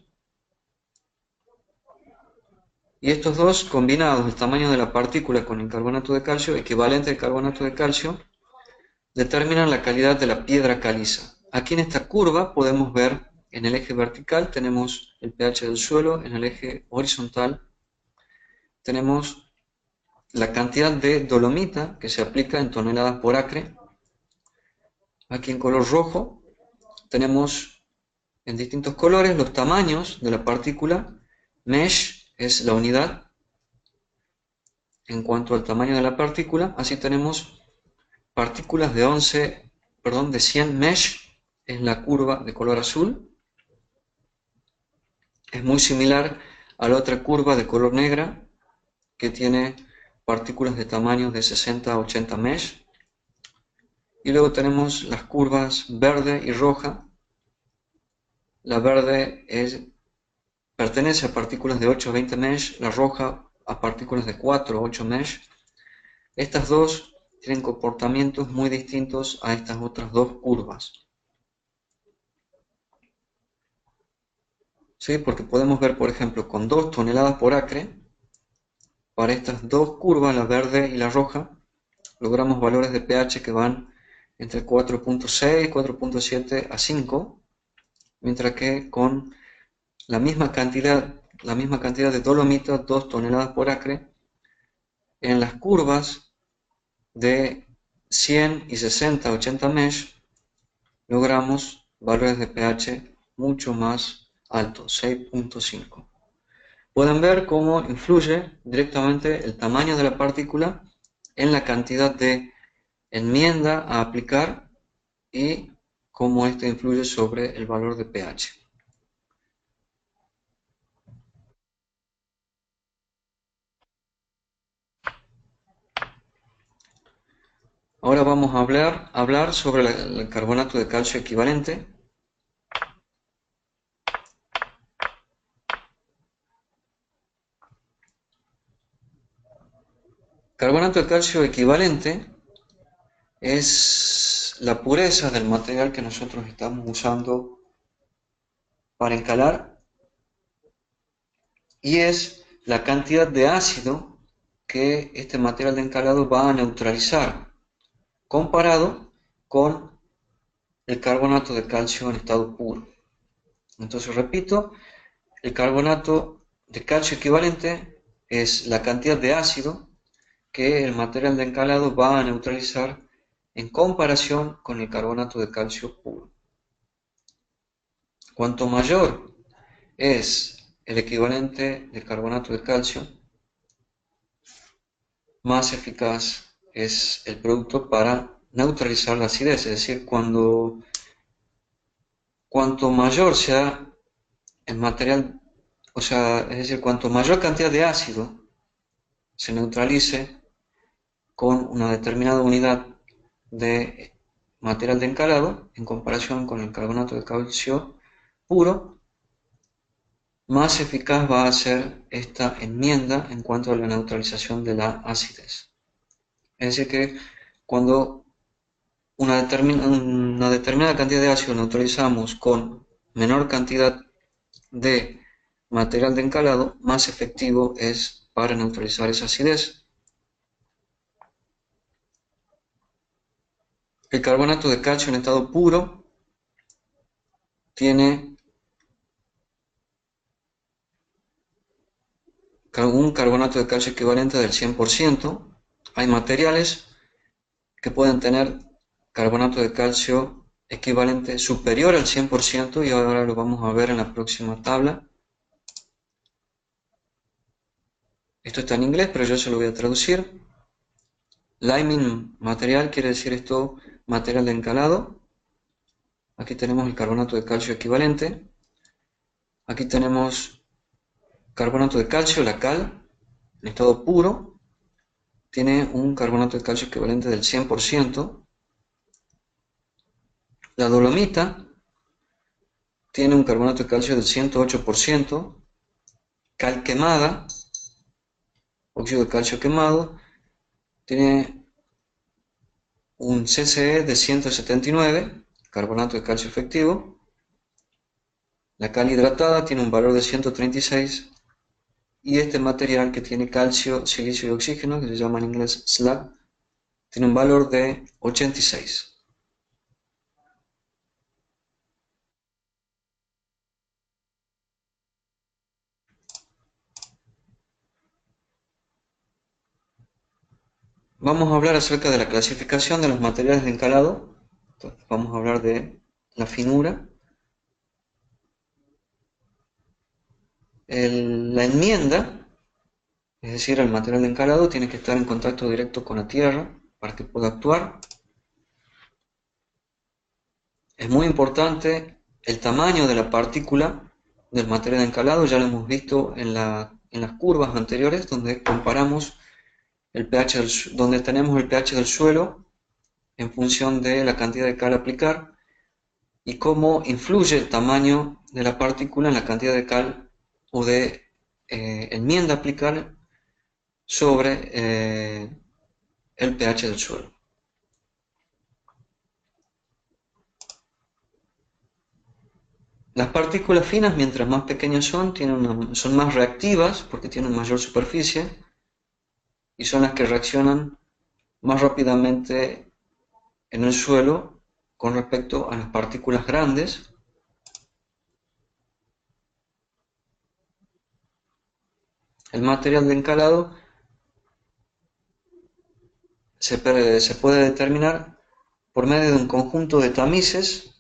Y estos dos combinados, el tamaño de la partícula con el carbonato de calcio, equivalente de carbonato de calcio, determinan la calidad de la piedra caliza. Aquí en esta curva podemos ver en el eje vertical tenemos el pH del suelo, en el eje horizontal tenemos la cantidad de dolomita que se aplica en toneladas por acre. Aquí en color rojo tenemos en distintos colores los tamaños de la partícula. Mesh es la unidad en cuanto al tamaño de la partícula. Así tenemos partículas de 100 mesh es la curva de color azul. Es muy similar a la otra curva de color negra que tiene partículas de tamaños de 60 a 80 mesh. Y luego tenemos las curvas verde y roja. La verde pertenece a partículas de 8 a 20 mesh, la roja a partículas de 4 a 8 mesh. Estas dos tienen comportamientos muy distintos a estas otras dos curvas. ¿Sí? Porque podemos ver, por ejemplo, con 2 toneladas por acre, para estas dos curvas, la verde y la roja, logramos valores de pH que van entre 4.6, 4.7 a 5, mientras que con la misma cantidad de dolomita, 2 toneladas por acre, en las curvas de 100 y 60, 80 mesh, logramos valores de pH mucho más altos, 6.5. Pueden ver cómo influye directamente el tamaño de la partícula en la cantidad de enmienda a aplicar y cómo esto influye sobre el valor de pH. Ahora vamos a hablar sobre el carbonato de calcio equivalente. Carbonato de calcio equivalente es la pureza del material que nosotros estamos usando para encalar y es la cantidad de ácido que este material de encalado va a neutralizar comparado con el carbonato de calcio en estado puro. Entonces repito, el carbonato de calcio equivalente es la cantidad de ácido que el material de encalado va a neutralizar en comparación con el carbonato de calcio puro. Cuanto mayor es el equivalente de carbonato de calcio, más eficaz es el producto para neutralizar la acidez. Es decir, cuanto mayor sea el material, o sea, es decir, cuanto mayor cantidad de ácido se neutralice con una determinada unidad de material de encalado en comparación con el carbonato de calcio puro, más eficaz va a ser esta enmienda en cuanto a la neutralización de la acidez. Es decir, que cuando una determinada cantidad de ácido neutralizamos con menor cantidad de material de encalado, más efectivo es para neutralizar esa acidez. El carbonato de calcio en estado puro tiene un carbonato de calcio equivalente del 100%. Hay materiales que pueden tener carbonato de calcio equivalente superior al 100% y ahora lo vamos a ver en la próxima tabla. Esto está en inglés, pero yo se lo voy a traducir. Liming material quiere decir esto, material de encalado. Aquí tenemos el carbonato de calcio equivalente. Aquí tenemos carbonato de calcio, la cal, en estado puro. Tiene un carbonato de calcio equivalente del 100%. La dolomita tiene un carbonato de calcio del 108%. Cal quemada, óxido de calcio quemado, tiene un CCE de 179, carbonato de calcio efectivo. La cal hidratada tiene un valor de 136 y este material que tiene calcio, silicio y oxígeno, que se llama en inglés slag, tiene un valor de 86. Vamos a hablar acerca de la clasificación de los materiales de encalado. Entonces, vamos a hablar de la finura. La enmienda, es decir, el material de encalado tiene que estar en contacto directo con la tierra para que pueda actuar. Es muy importante el tamaño de la partícula del material de encalado, ya lo hemos visto en las curvas anteriores donde comparamos el pH donde tenemos el pH del suelo en función de la cantidad de cal a aplicar y cómo influye el tamaño de la partícula en la cantidad de cal o de enmienda a aplicar sobre el pH del suelo. Las partículas finas, mientras más pequeñas son, son más reactivas porque tienen mayor superficie y son las que reaccionan más rápidamente en el suelo con respecto a las partículas grandes. El material de encalado se puede determinar por medio de un conjunto de tamices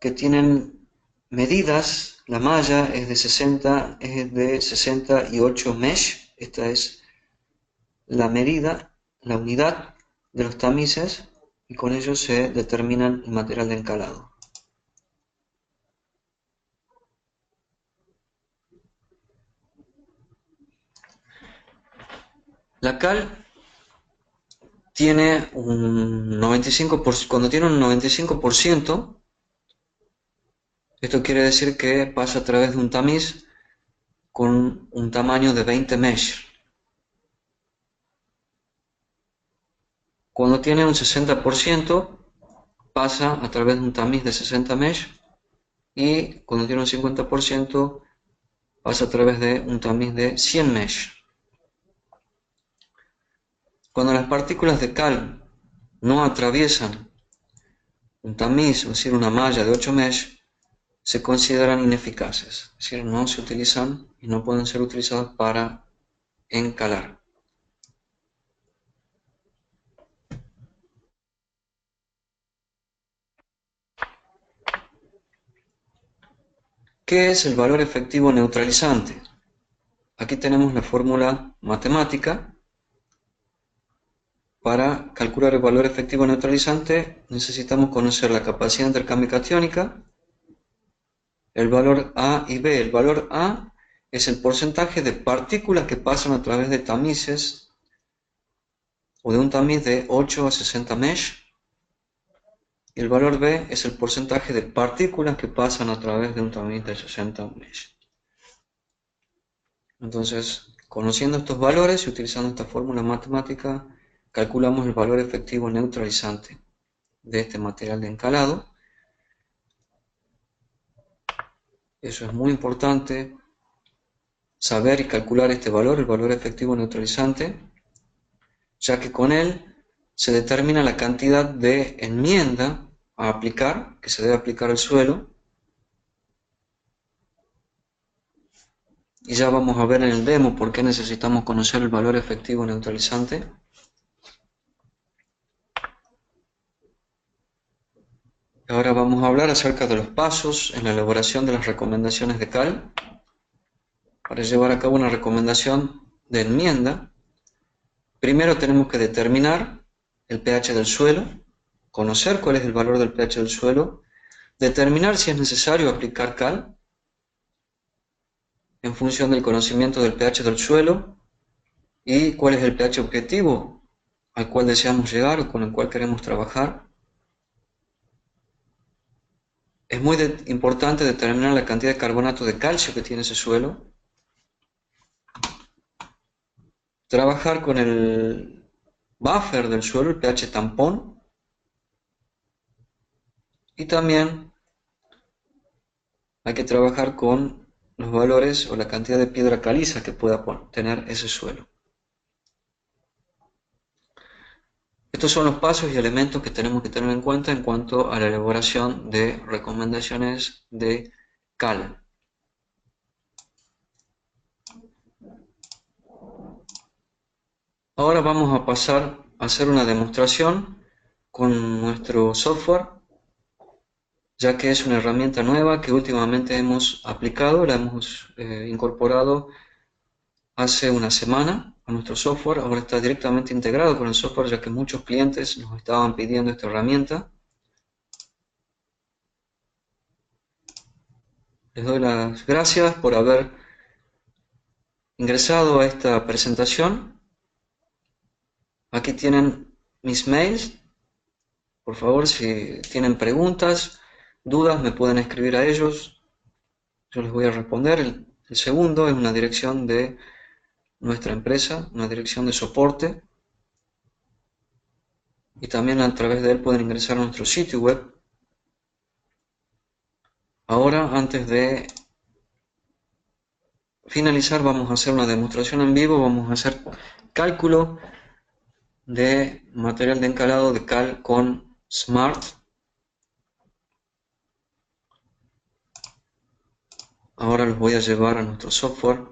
que tienen medidas. La malla es de 68 mesh. Esta es la medida, la unidad de los tamices, y con ello se determina el material de encalado. La cal tiene un 95%, cuando tiene un 95%, esto quiere decir que pasa a través de un tamiz con un tamaño de 20 mesh. Cuando tiene un 60%, pasa a través de un tamiz de 60 mesh, y cuando tiene un 50%, pasa a través de un tamiz de 100 mesh. Cuando las partículas de cal no atraviesan un tamiz, es decir, una malla de 8 mesh, se consideran ineficaces, es decir, no se utilizan y no pueden ser utilizadas para encalar. ¿Qué es el valor efectivo neutralizante? Aquí tenemos la fórmula matemática. Para calcular el valor efectivo neutralizante necesitamos conocer la capacidad de intercambio catiónica, el valor A y B. El valor A es el porcentaje de partículas que pasan a través de tamices o de un tamiz de 8 a 60 mesh. Y el valor B es el porcentaje de partículas que pasan a través de un tamiz de 60 mesh. Entonces, conociendo estos valores y utilizando esta fórmula matemática, calculamos el valor efectivo neutralizante de este material de encalado. Eso es muy importante, saber y calcular este valor, el valor efectivo neutralizante, ya que con él se determina la cantidad de enmienda a aplicar, que se debe aplicar al suelo. Y ya vamos a ver en el demo por qué necesitamos conocer el valor efectivo neutralizante. Ahora vamos a hablar acerca de los pasos en la elaboración de las recomendaciones de cal. Para llevar a cabo una recomendación de enmienda, primero tenemos que determinar el pH del suelo, conocer cuál es el valor del pH del suelo, determinar si es necesario aplicar cal en función del conocimiento del pH del suelo y cuál es el pH objetivo al cual deseamos llegar o con el cual queremos trabajar. Es muy importante determinar la cantidad de carbonato de calcio que tiene ese suelo. Trabajar con el buffer del suelo, el pH tampón. Y también hay que trabajar con los valores o la cantidad de piedra caliza que pueda tener ese suelo. Estos son los pasos y elementos que tenemos que tener en cuenta en cuanto a la elaboración de recomendaciones de cal. Ahora vamos a pasar a hacer una demostración con nuestro software, ya que es una herramienta nueva que últimamente hemos aplicado, la hemos incorporado hace una semana a nuestro software. Ahora está directamente integrado con el software, ya que muchos clientes nos estaban pidiendo esta herramienta. Les doy las gracias por haber ingresado a esta presentación. Aquí tienen mis mails. Por favor, si tienen preguntas, dudas, me pueden escribir a ellos. Yo les voy a responder. El segundo es una dirección de nuestra empresa, una dirección de soporte. Y también a través de él pueden ingresar a nuestro sitio web. Ahora, antes de finalizar, vamos a hacer una demostración en vivo. Vamos a hacer cálculo de material de encalado de cal con Smart. Ahora los voy a llevar a nuestro software.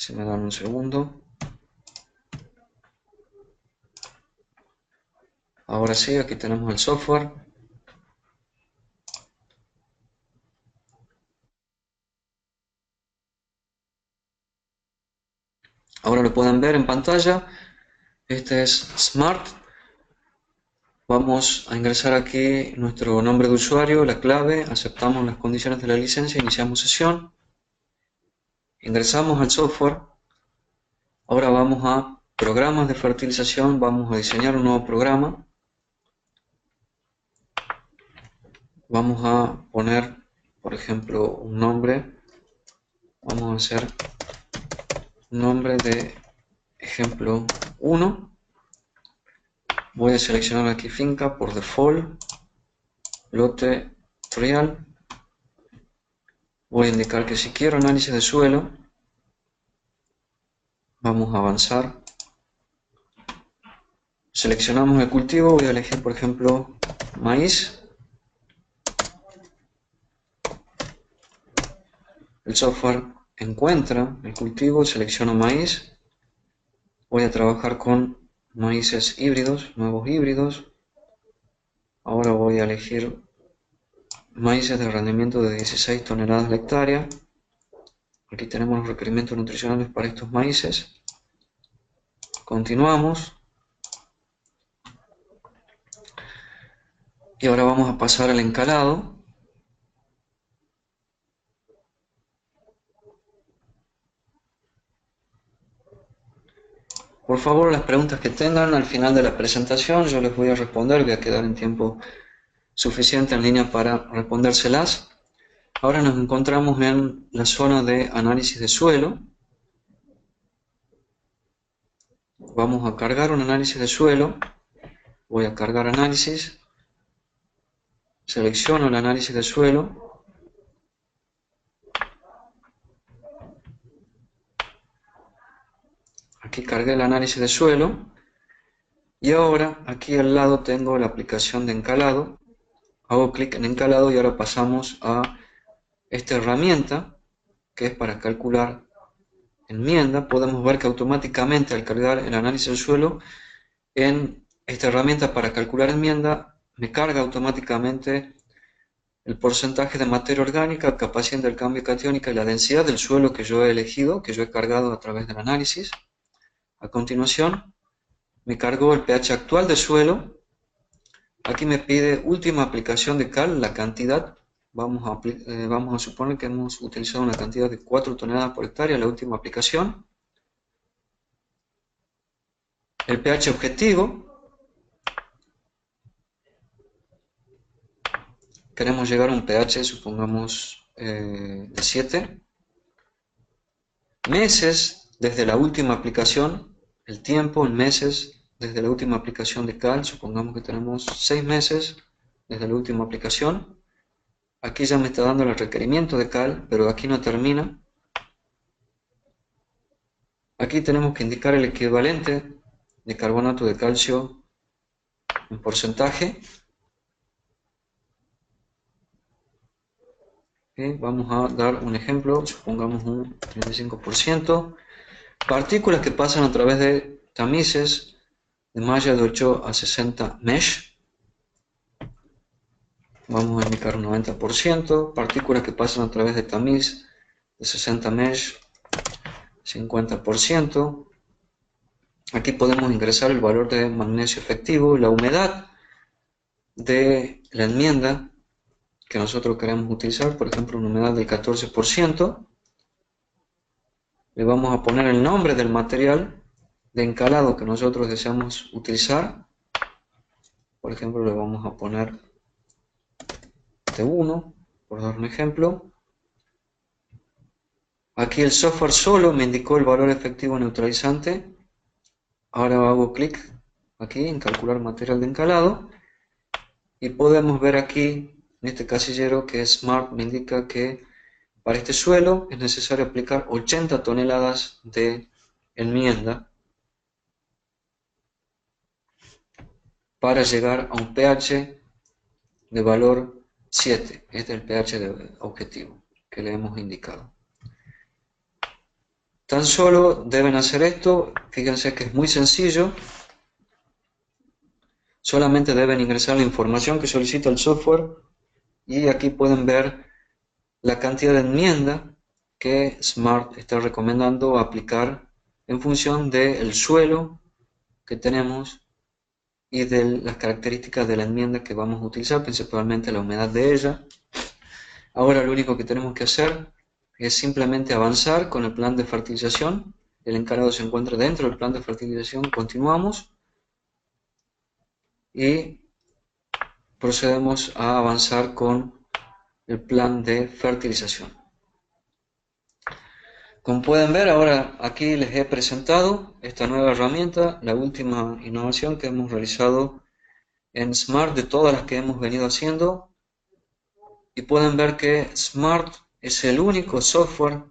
Si me dan un segundo. Ahora sí, aquí tenemos el software. Ahora lo pueden ver en pantalla. Este es Smart. Vamos a ingresar aquí nuestro nombre de usuario, la clave, aceptamos las condiciones de la licencia, iniciamos sesión. Ingresamos al software. Ahora vamos a programas de fertilización, vamos a diseñar un nuevo programa. Vamos a poner, por ejemplo, un nombre. Vamos a hacer nombre de ejemplo 1. Voy a seleccionar aquí finca por default, lote trial. Voy a indicar que si quiero análisis de suelo, vamos a avanzar. Seleccionamos el cultivo, voy a elegir por ejemplo maíz. El software encuentra el cultivo, selecciono maíz. Voy a trabajar con maíces híbridos, nuevos híbridos. Ahora voy a elegir maíces de rendimiento de 16 toneladas la hectárea. Aquí tenemos los requerimientos nutricionales para estos maíces. Continuamos. Y ahora vamos a pasar al encalado. Por favor, las preguntas que tengan al final de la presentación, yo les voy a responder, voy a quedar en tiempo suficiente en línea para respondérselas. Ahora nos encontramos en la zona de análisis de suelo. Vamos a cargar un análisis de suelo. Voy a cargar análisis. Selecciono el análisis de suelo. Aquí cargué el análisis de suelo. Y ahora aquí al lado tengo la aplicación de encalado. Hago clic en encalado y ahora pasamos a esta herramienta que es para calcular enmienda. Podemos ver que automáticamente al cargar el análisis del suelo en esta herramienta para calcular enmienda me carga automáticamente el porcentaje de materia orgánica, capacidad de intercambio catiónica y la densidad del suelo que yo he elegido, que yo he cargado a través del análisis. A continuación me cargó el pH actual del suelo. Aquí me pide última aplicación de cal, la cantidad. Vamos a suponer que hemos utilizado una cantidad de 4 toneladas por hectárea en la última aplicación. El pH objetivo. Queremos llegar a un pH, supongamos, de 7. Meses desde la última aplicación, el tiempo en meses desde la última aplicación de cal, supongamos que tenemos 6 meses desde la última aplicación. Aquí ya me está dando el requerimiento de cal, pero aquí no termina. Aquí tenemos que indicar el equivalente de carbonato de calcio en porcentaje. Vamos a dar un ejemplo, supongamos un 35%. Partículas que pasan a través de tamices de malla de 8 a 60 mesh. Vamos a indicar un 90%. Partículas que pasan a través de tamiz de 60 mesh, 50%. Aquí podemos ingresar el valor de magnesio efectivo, la humedad de la enmienda que nosotros queremos utilizar, por ejemplo una humedad del 14%. Le vamos a poner el nombre del material de encalado que nosotros deseamos utilizar. Por ejemplo le vamos a poner T1, por dar un ejemplo. Aquí el software solo me indicó el valor efectivo neutralizante. Ahora hago clic aquí en calcular material de encalado y podemos ver aquí en este casillero que Smart me indica que para este suelo es necesario aplicar 80 toneladas de enmienda para llegar a un pH de valor 7. Este es el pH objetivo que le hemos indicado. Tan solo deben hacer esto, fíjense que es muy sencillo, solamente deben ingresar la información que solicita el software y aquí pueden ver la cantidad de enmienda que Smart está recomendando aplicar en función del suelo que tenemos y de las características de la enmienda que vamos a utilizar, principalmente la humedad de ella. Ahora lo único que tenemos que hacer es simplemente avanzar con el plan de fertilización. El encargado se encuentra dentro del plan de fertilización, continuamos y procedemos a avanzar con el plan de fertilización. Como pueden ver, ahora aquí les he presentado esta nueva herramienta, la última innovación que hemos realizado en Smart de todas las que hemos venido haciendo, y pueden ver que Smart es el único software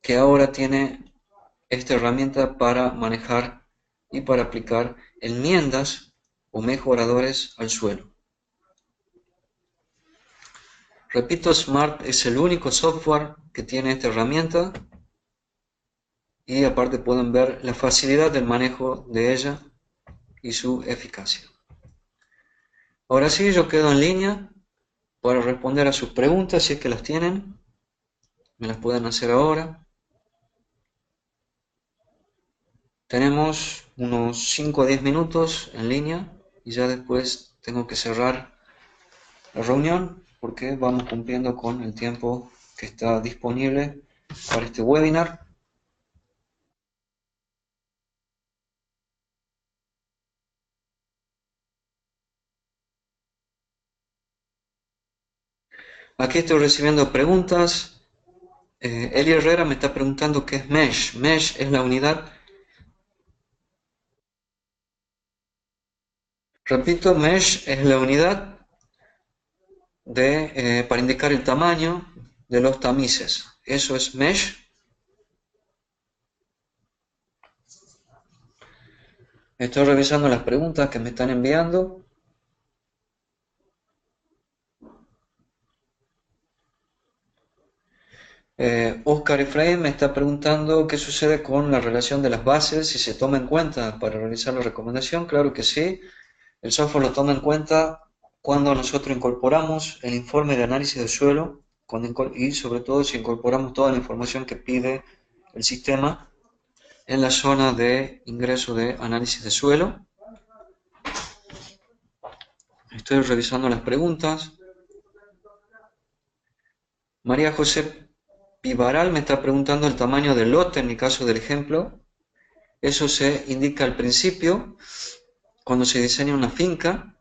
que ahora tiene esta herramienta para manejar y para aplicar enmiendas o mejoradores al suelo. Repito, Smart es el único software que tiene esta herramienta y aparte pueden ver la facilidad del manejo de ella y su eficacia. Ahora sí, yo quedo en línea para responder a sus preguntas si es que las tienen. Me las pueden hacer ahora. Tenemos unos 5 a 10 minutos en línea y ya después tengo que cerrar la reunión porque vamos cumpliendo con el tiempo que está disponible para este webinar. Aquí estoy recibiendo preguntas. Eli Herrera me está preguntando qué es Mesh. Mesh es la unidad. Repito, Mesh es la unidad para indicar el tamaño de los tamices. Eso es Mesh. Estoy revisando las preguntas que me están enviando. Oscar Efraín me está preguntando qué sucede con la relación de las bases, si se toma en cuenta para realizar la recomendación. Claro que sí, el software lo toma en cuenta cuando nosotros incorporamos el informe de análisis de suelo y sobre todo si incorporamos toda la información que pide el sistema en la zona de ingreso de análisis de suelo. Estoy revisando las preguntas. María José Pivaral me está preguntando el tamaño del lote en mi caso del ejemplo. Eso se indica al principio, cuando se diseña una finca.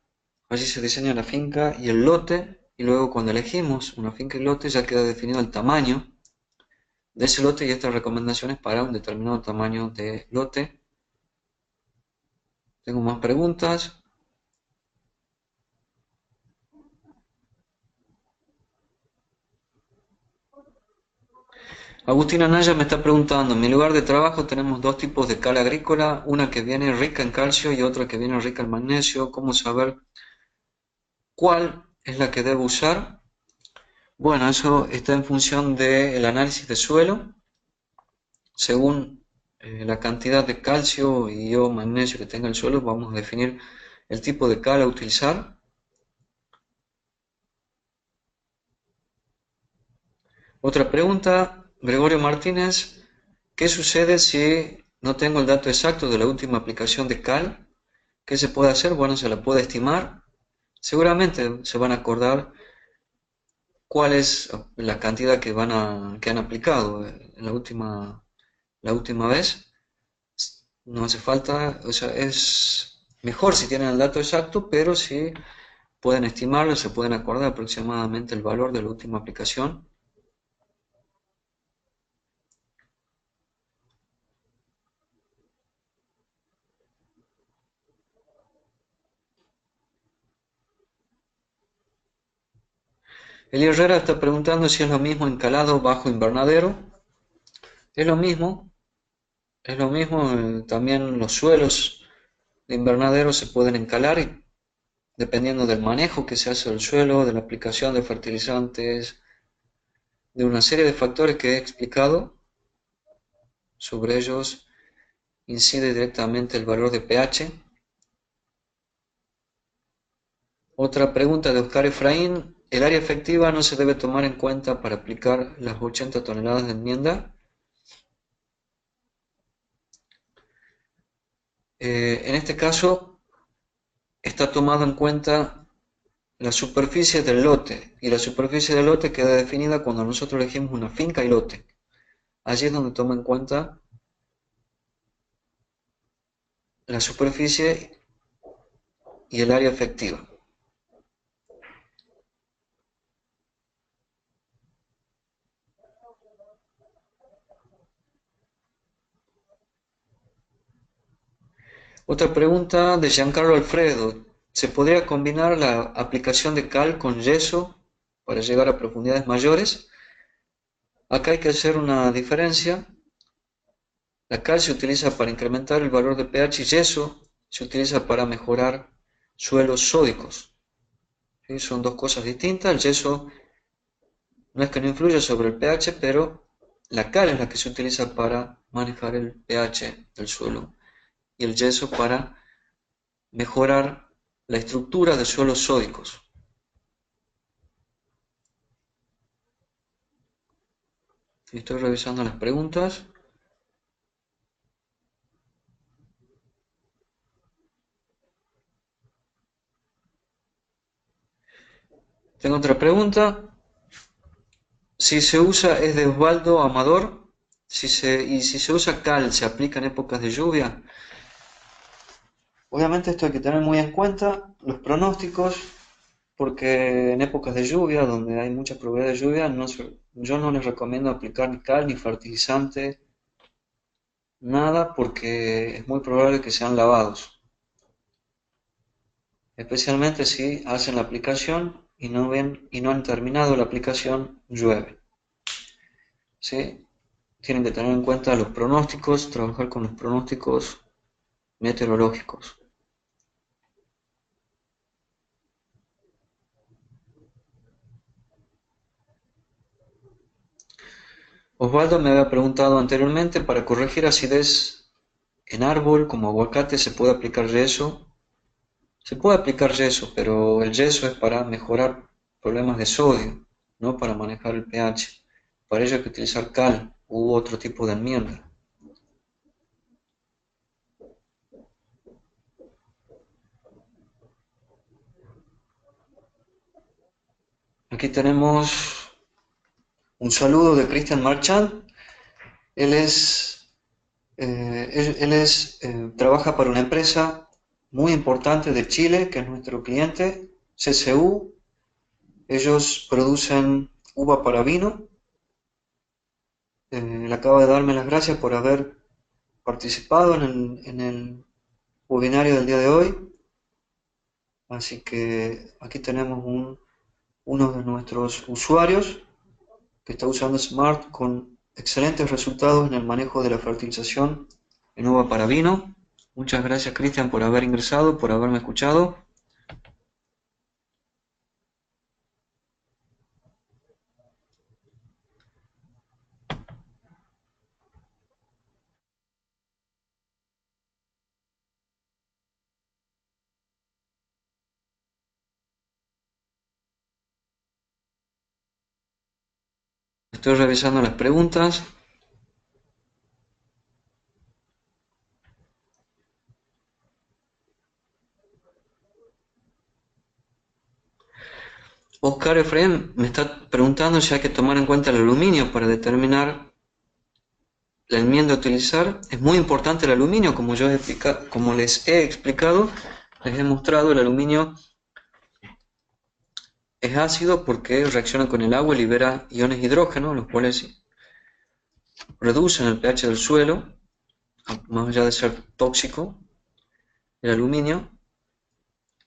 Allí se diseña la finca y el lote, y luego cuando elegimos una finca y lote ya queda definido el tamaño de ese lote y estas recomendaciones para un determinado tamaño de lote. Tengo más preguntas. Agustina Naya me está preguntando, en mi lugar de trabajo tenemos dos tipos de cal agrícola, una que viene rica en calcio y otra que viene rica en magnesio. ¿Cómo saber cuál es la que debo usar? Bueno, eso está en función del análisis de suelo. Según la cantidad de calcio y o magnesio que tenga el suelo, vamos a definir el tipo de cal a utilizar. Otra pregunta, Gregorio Martínez, ¿qué sucede si no tengo el dato exacto de la última aplicación de cal? ¿Qué se puede hacer? Bueno, se la puede estimar. Seguramente se van a acordar cuál es la cantidad que han aplicado en la última vez. No hace falta, o sea, es mejor si tienen el dato exacto, pero si pueden estimarlo, se pueden acordar aproximadamente el valor de la última aplicación. Eli Herrera está preguntando si es lo mismo encalado bajo invernadero. Es lo mismo, es lo mismo. También los suelos de invernadero se pueden encalar y dependiendo del manejo que se hace del suelo, de la aplicación de fertilizantes, de una serie de factores que he explicado, sobre ellos incide directamente el valor de pH. Otra pregunta de Oscar Efraín: ¿el área efectiva no se debe tomar en cuenta para aplicar las 80 toneladas de enmienda? En este caso está tomado en cuenta la superficie del lote, y la superficie del lote queda definida cuando nosotros elegimos una finca y lote. Allí es donde toma en cuenta la superficie y el área efectiva. Otra pregunta de Giancarlo Alfredo: ¿se podría combinar la aplicación de cal con yeso para llegar a profundidades mayores? Acá hay que hacer una diferencia. La cal se utiliza para incrementar el valor de pH y yeso se utiliza para mejorar suelos sódicos. ¿Sí? Son dos cosas distintas. El yeso no es que no influya sobre el pH, pero la cal es la que se utiliza para manejar el pH del suelo y el yeso para mejorar la estructura de suelos sódicos. Estoy revisando las preguntas. Tengo otra pregunta. Si se usa, es de Osvaldo Amador. Y si se usa cal, ¿se aplica en épocas de lluvia? Obviamente esto hay que tener muy en cuenta los pronósticos, porque en épocas de lluvia, donde hay mucha probabilidad de lluvia, yo no les recomiendo aplicar ni cal ni fertilizante, nada, porque es muy probable que sean lavados. Especialmente si hacen la aplicación y no han terminado la aplicación, llueve. ¿Sí? Tienen que tener en cuenta los pronósticos, trabajar con los pronósticos meteorológicos. Osvaldo me había preguntado anteriormente: para corregir acidez en árbol como aguacate, ¿se puede aplicar yeso? Se puede aplicar yeso, pero el yeso es para mejorar problemas de sodio, no para manejar el pH. Para ello hay que utilizar cal u otro tipo de enmienda. Aquí tenemos un saludo de Christian Marchand. Él trabaja para una empresa muy importante de Chile, que es nuestro cliente, CCU. Ellos producen uva para vino. Él acaba de darme las gracias por haber participado en el webinario del día de hoy. Así que aquí tenemos uno de nuestros usuarios que está usando Smart con excelentes resultados en el manejo de la fertilización en uva para vino. Muchas gracias, Cristian, por haber ingresado, por haberme escuchado. Estoy revisando las preguntas. Oscar Efraín me está preguntando si hay que tomar en cuenta el aluminio para determinar la enmienda a utilizar. Es muy importante el aluminio, como les he explicado, les he mostrado. El aluminio es ácido porque reacciona con el agua y libera iones de hidrógeno, los cuales reducen el pH del suelo, más allá de ser tóxico, el aluminio.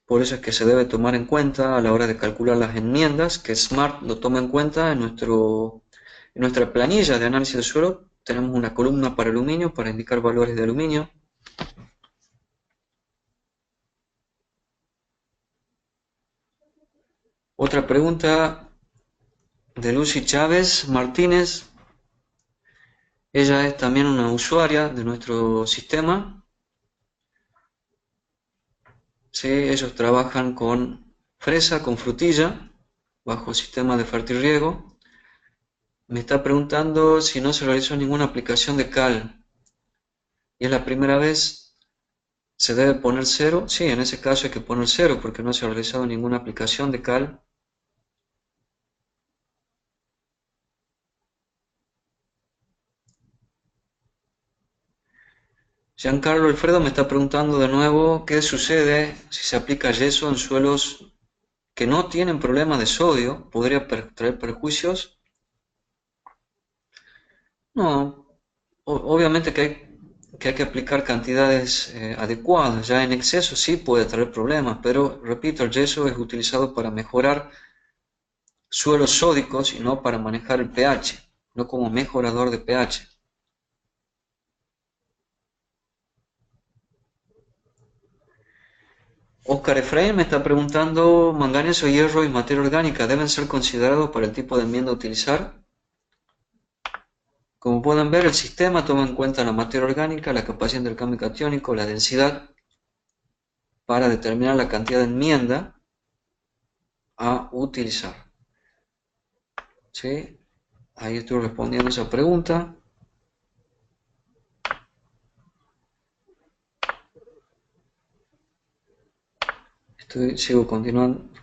Por eso es que se debe tomar en cuenta a la hora de calcular las enmiendas, que Smart lo toma en cuenta en nuestra planilla de análisis del suelo. Tenemos una columna para aluminio, para indicar valores de aluminio. Otra pregunta de Lucy Chávez Martínez: Ella es también una usuaria de nuestro sistema. ¿Sí? Ellos trabajan con fresa, con frutilla, bajo sistema de fertirriego. Me está preguntando si no se realizó ninguna aplicación de cal. Y es la primera vez, ¿se debe poner cero? Sí, en ese caso hay que poner cero porque no se ha realizado ninguna aplicación de cal. Giancarlo Alfredo me está preguntando de nuevo qué sucede si se aplica yeso en suelos que no tienen problemas de sodio. ¿Podría traer perjuicios? No, obviamente que hay que aplicar cantidades adecuadas. Ya en exceso sí puede traer problemas, pero repito, el yeso es utilizado para mejorar suelos sódicos y no para manejar el pH, no como mejorador de pH. Oscar Efraín me está preguntando, manganeso, hierro y materia orgánica deben ser considerados para el tipo de enmienda a utilizar. Como pueden ver, el sistema toma en cuenta la materia orgánica, la capacidad de intercambio catiónico, la densidad, para determinar la cantidad de enmienda a utilizar. ¿Sí? Ahí estoy respondiendo esa pregunta.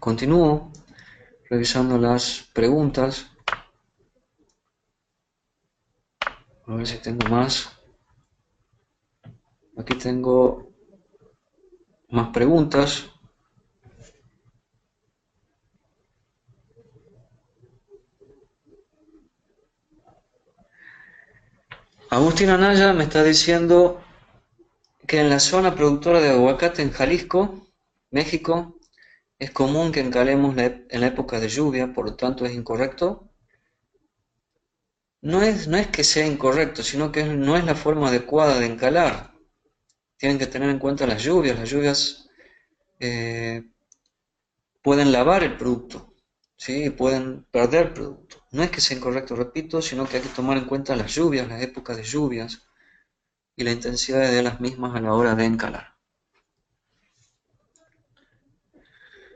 Continúo revisando las preguntas. A ver si tengo más. Aquí tengo más preguntas. Agustín Anaya me está diciendo que en la zona productora de aguacate en Jalisco, México, es común que encalemos en la época de lluvia, por lo tanto es incorrecto. No es que sea incorrecto, sino que no es la forma adecuada de encalar. Tienen que tener en cuenta las lluvias. Las lluvias eh, pueden lavar el producto, ¿sí? Pueden perder el producto. No es que sea incorrecto, repito, sino que hay que tomar en cuenta las lluvias, las épocas de lluvias y la intensidad de las mismas a la hora de encalar.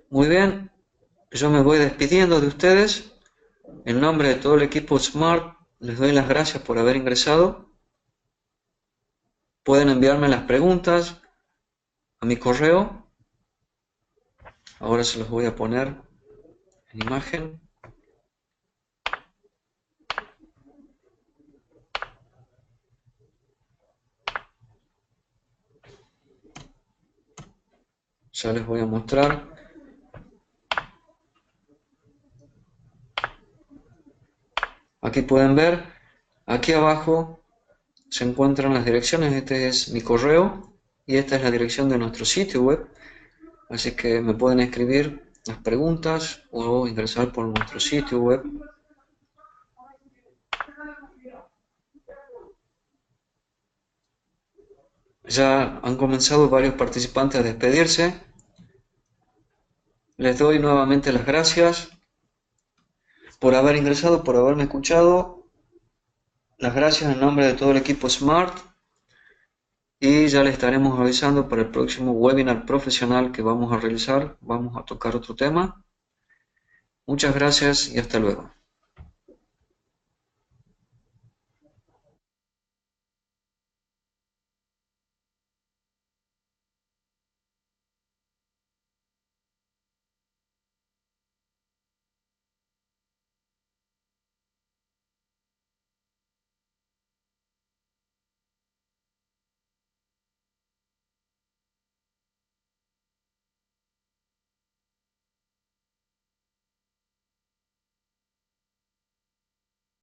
Muy bien, yo me voy despidiendo de ustedes. En nombre de todo el equipo Smart, les doy las gracias por haber ingresado. Pueden enviarme las preguntas a mi correo. Ahora se los voy a poner en imagen. Ya les voy a mostrar. Aquí pueden ver, aquí abajo se encuentran las direcciones. Este es mi correo y esta es la dirección de nuestro sitio web. Así que me pueden escribir las preguntas o ingresar por nuestro sitio web. Ya han comenzado varios participantes a despedirse. Les doy nuevamente las gracias por haber ingresado, por haberme escuchado. Las gracias en nombre de todo el equipo Smart y ya les estaremos avisando para el próximo webinar profesional que vamos a realizar. Vamos a tocar otro tema. Muchas gracias y hasta luego.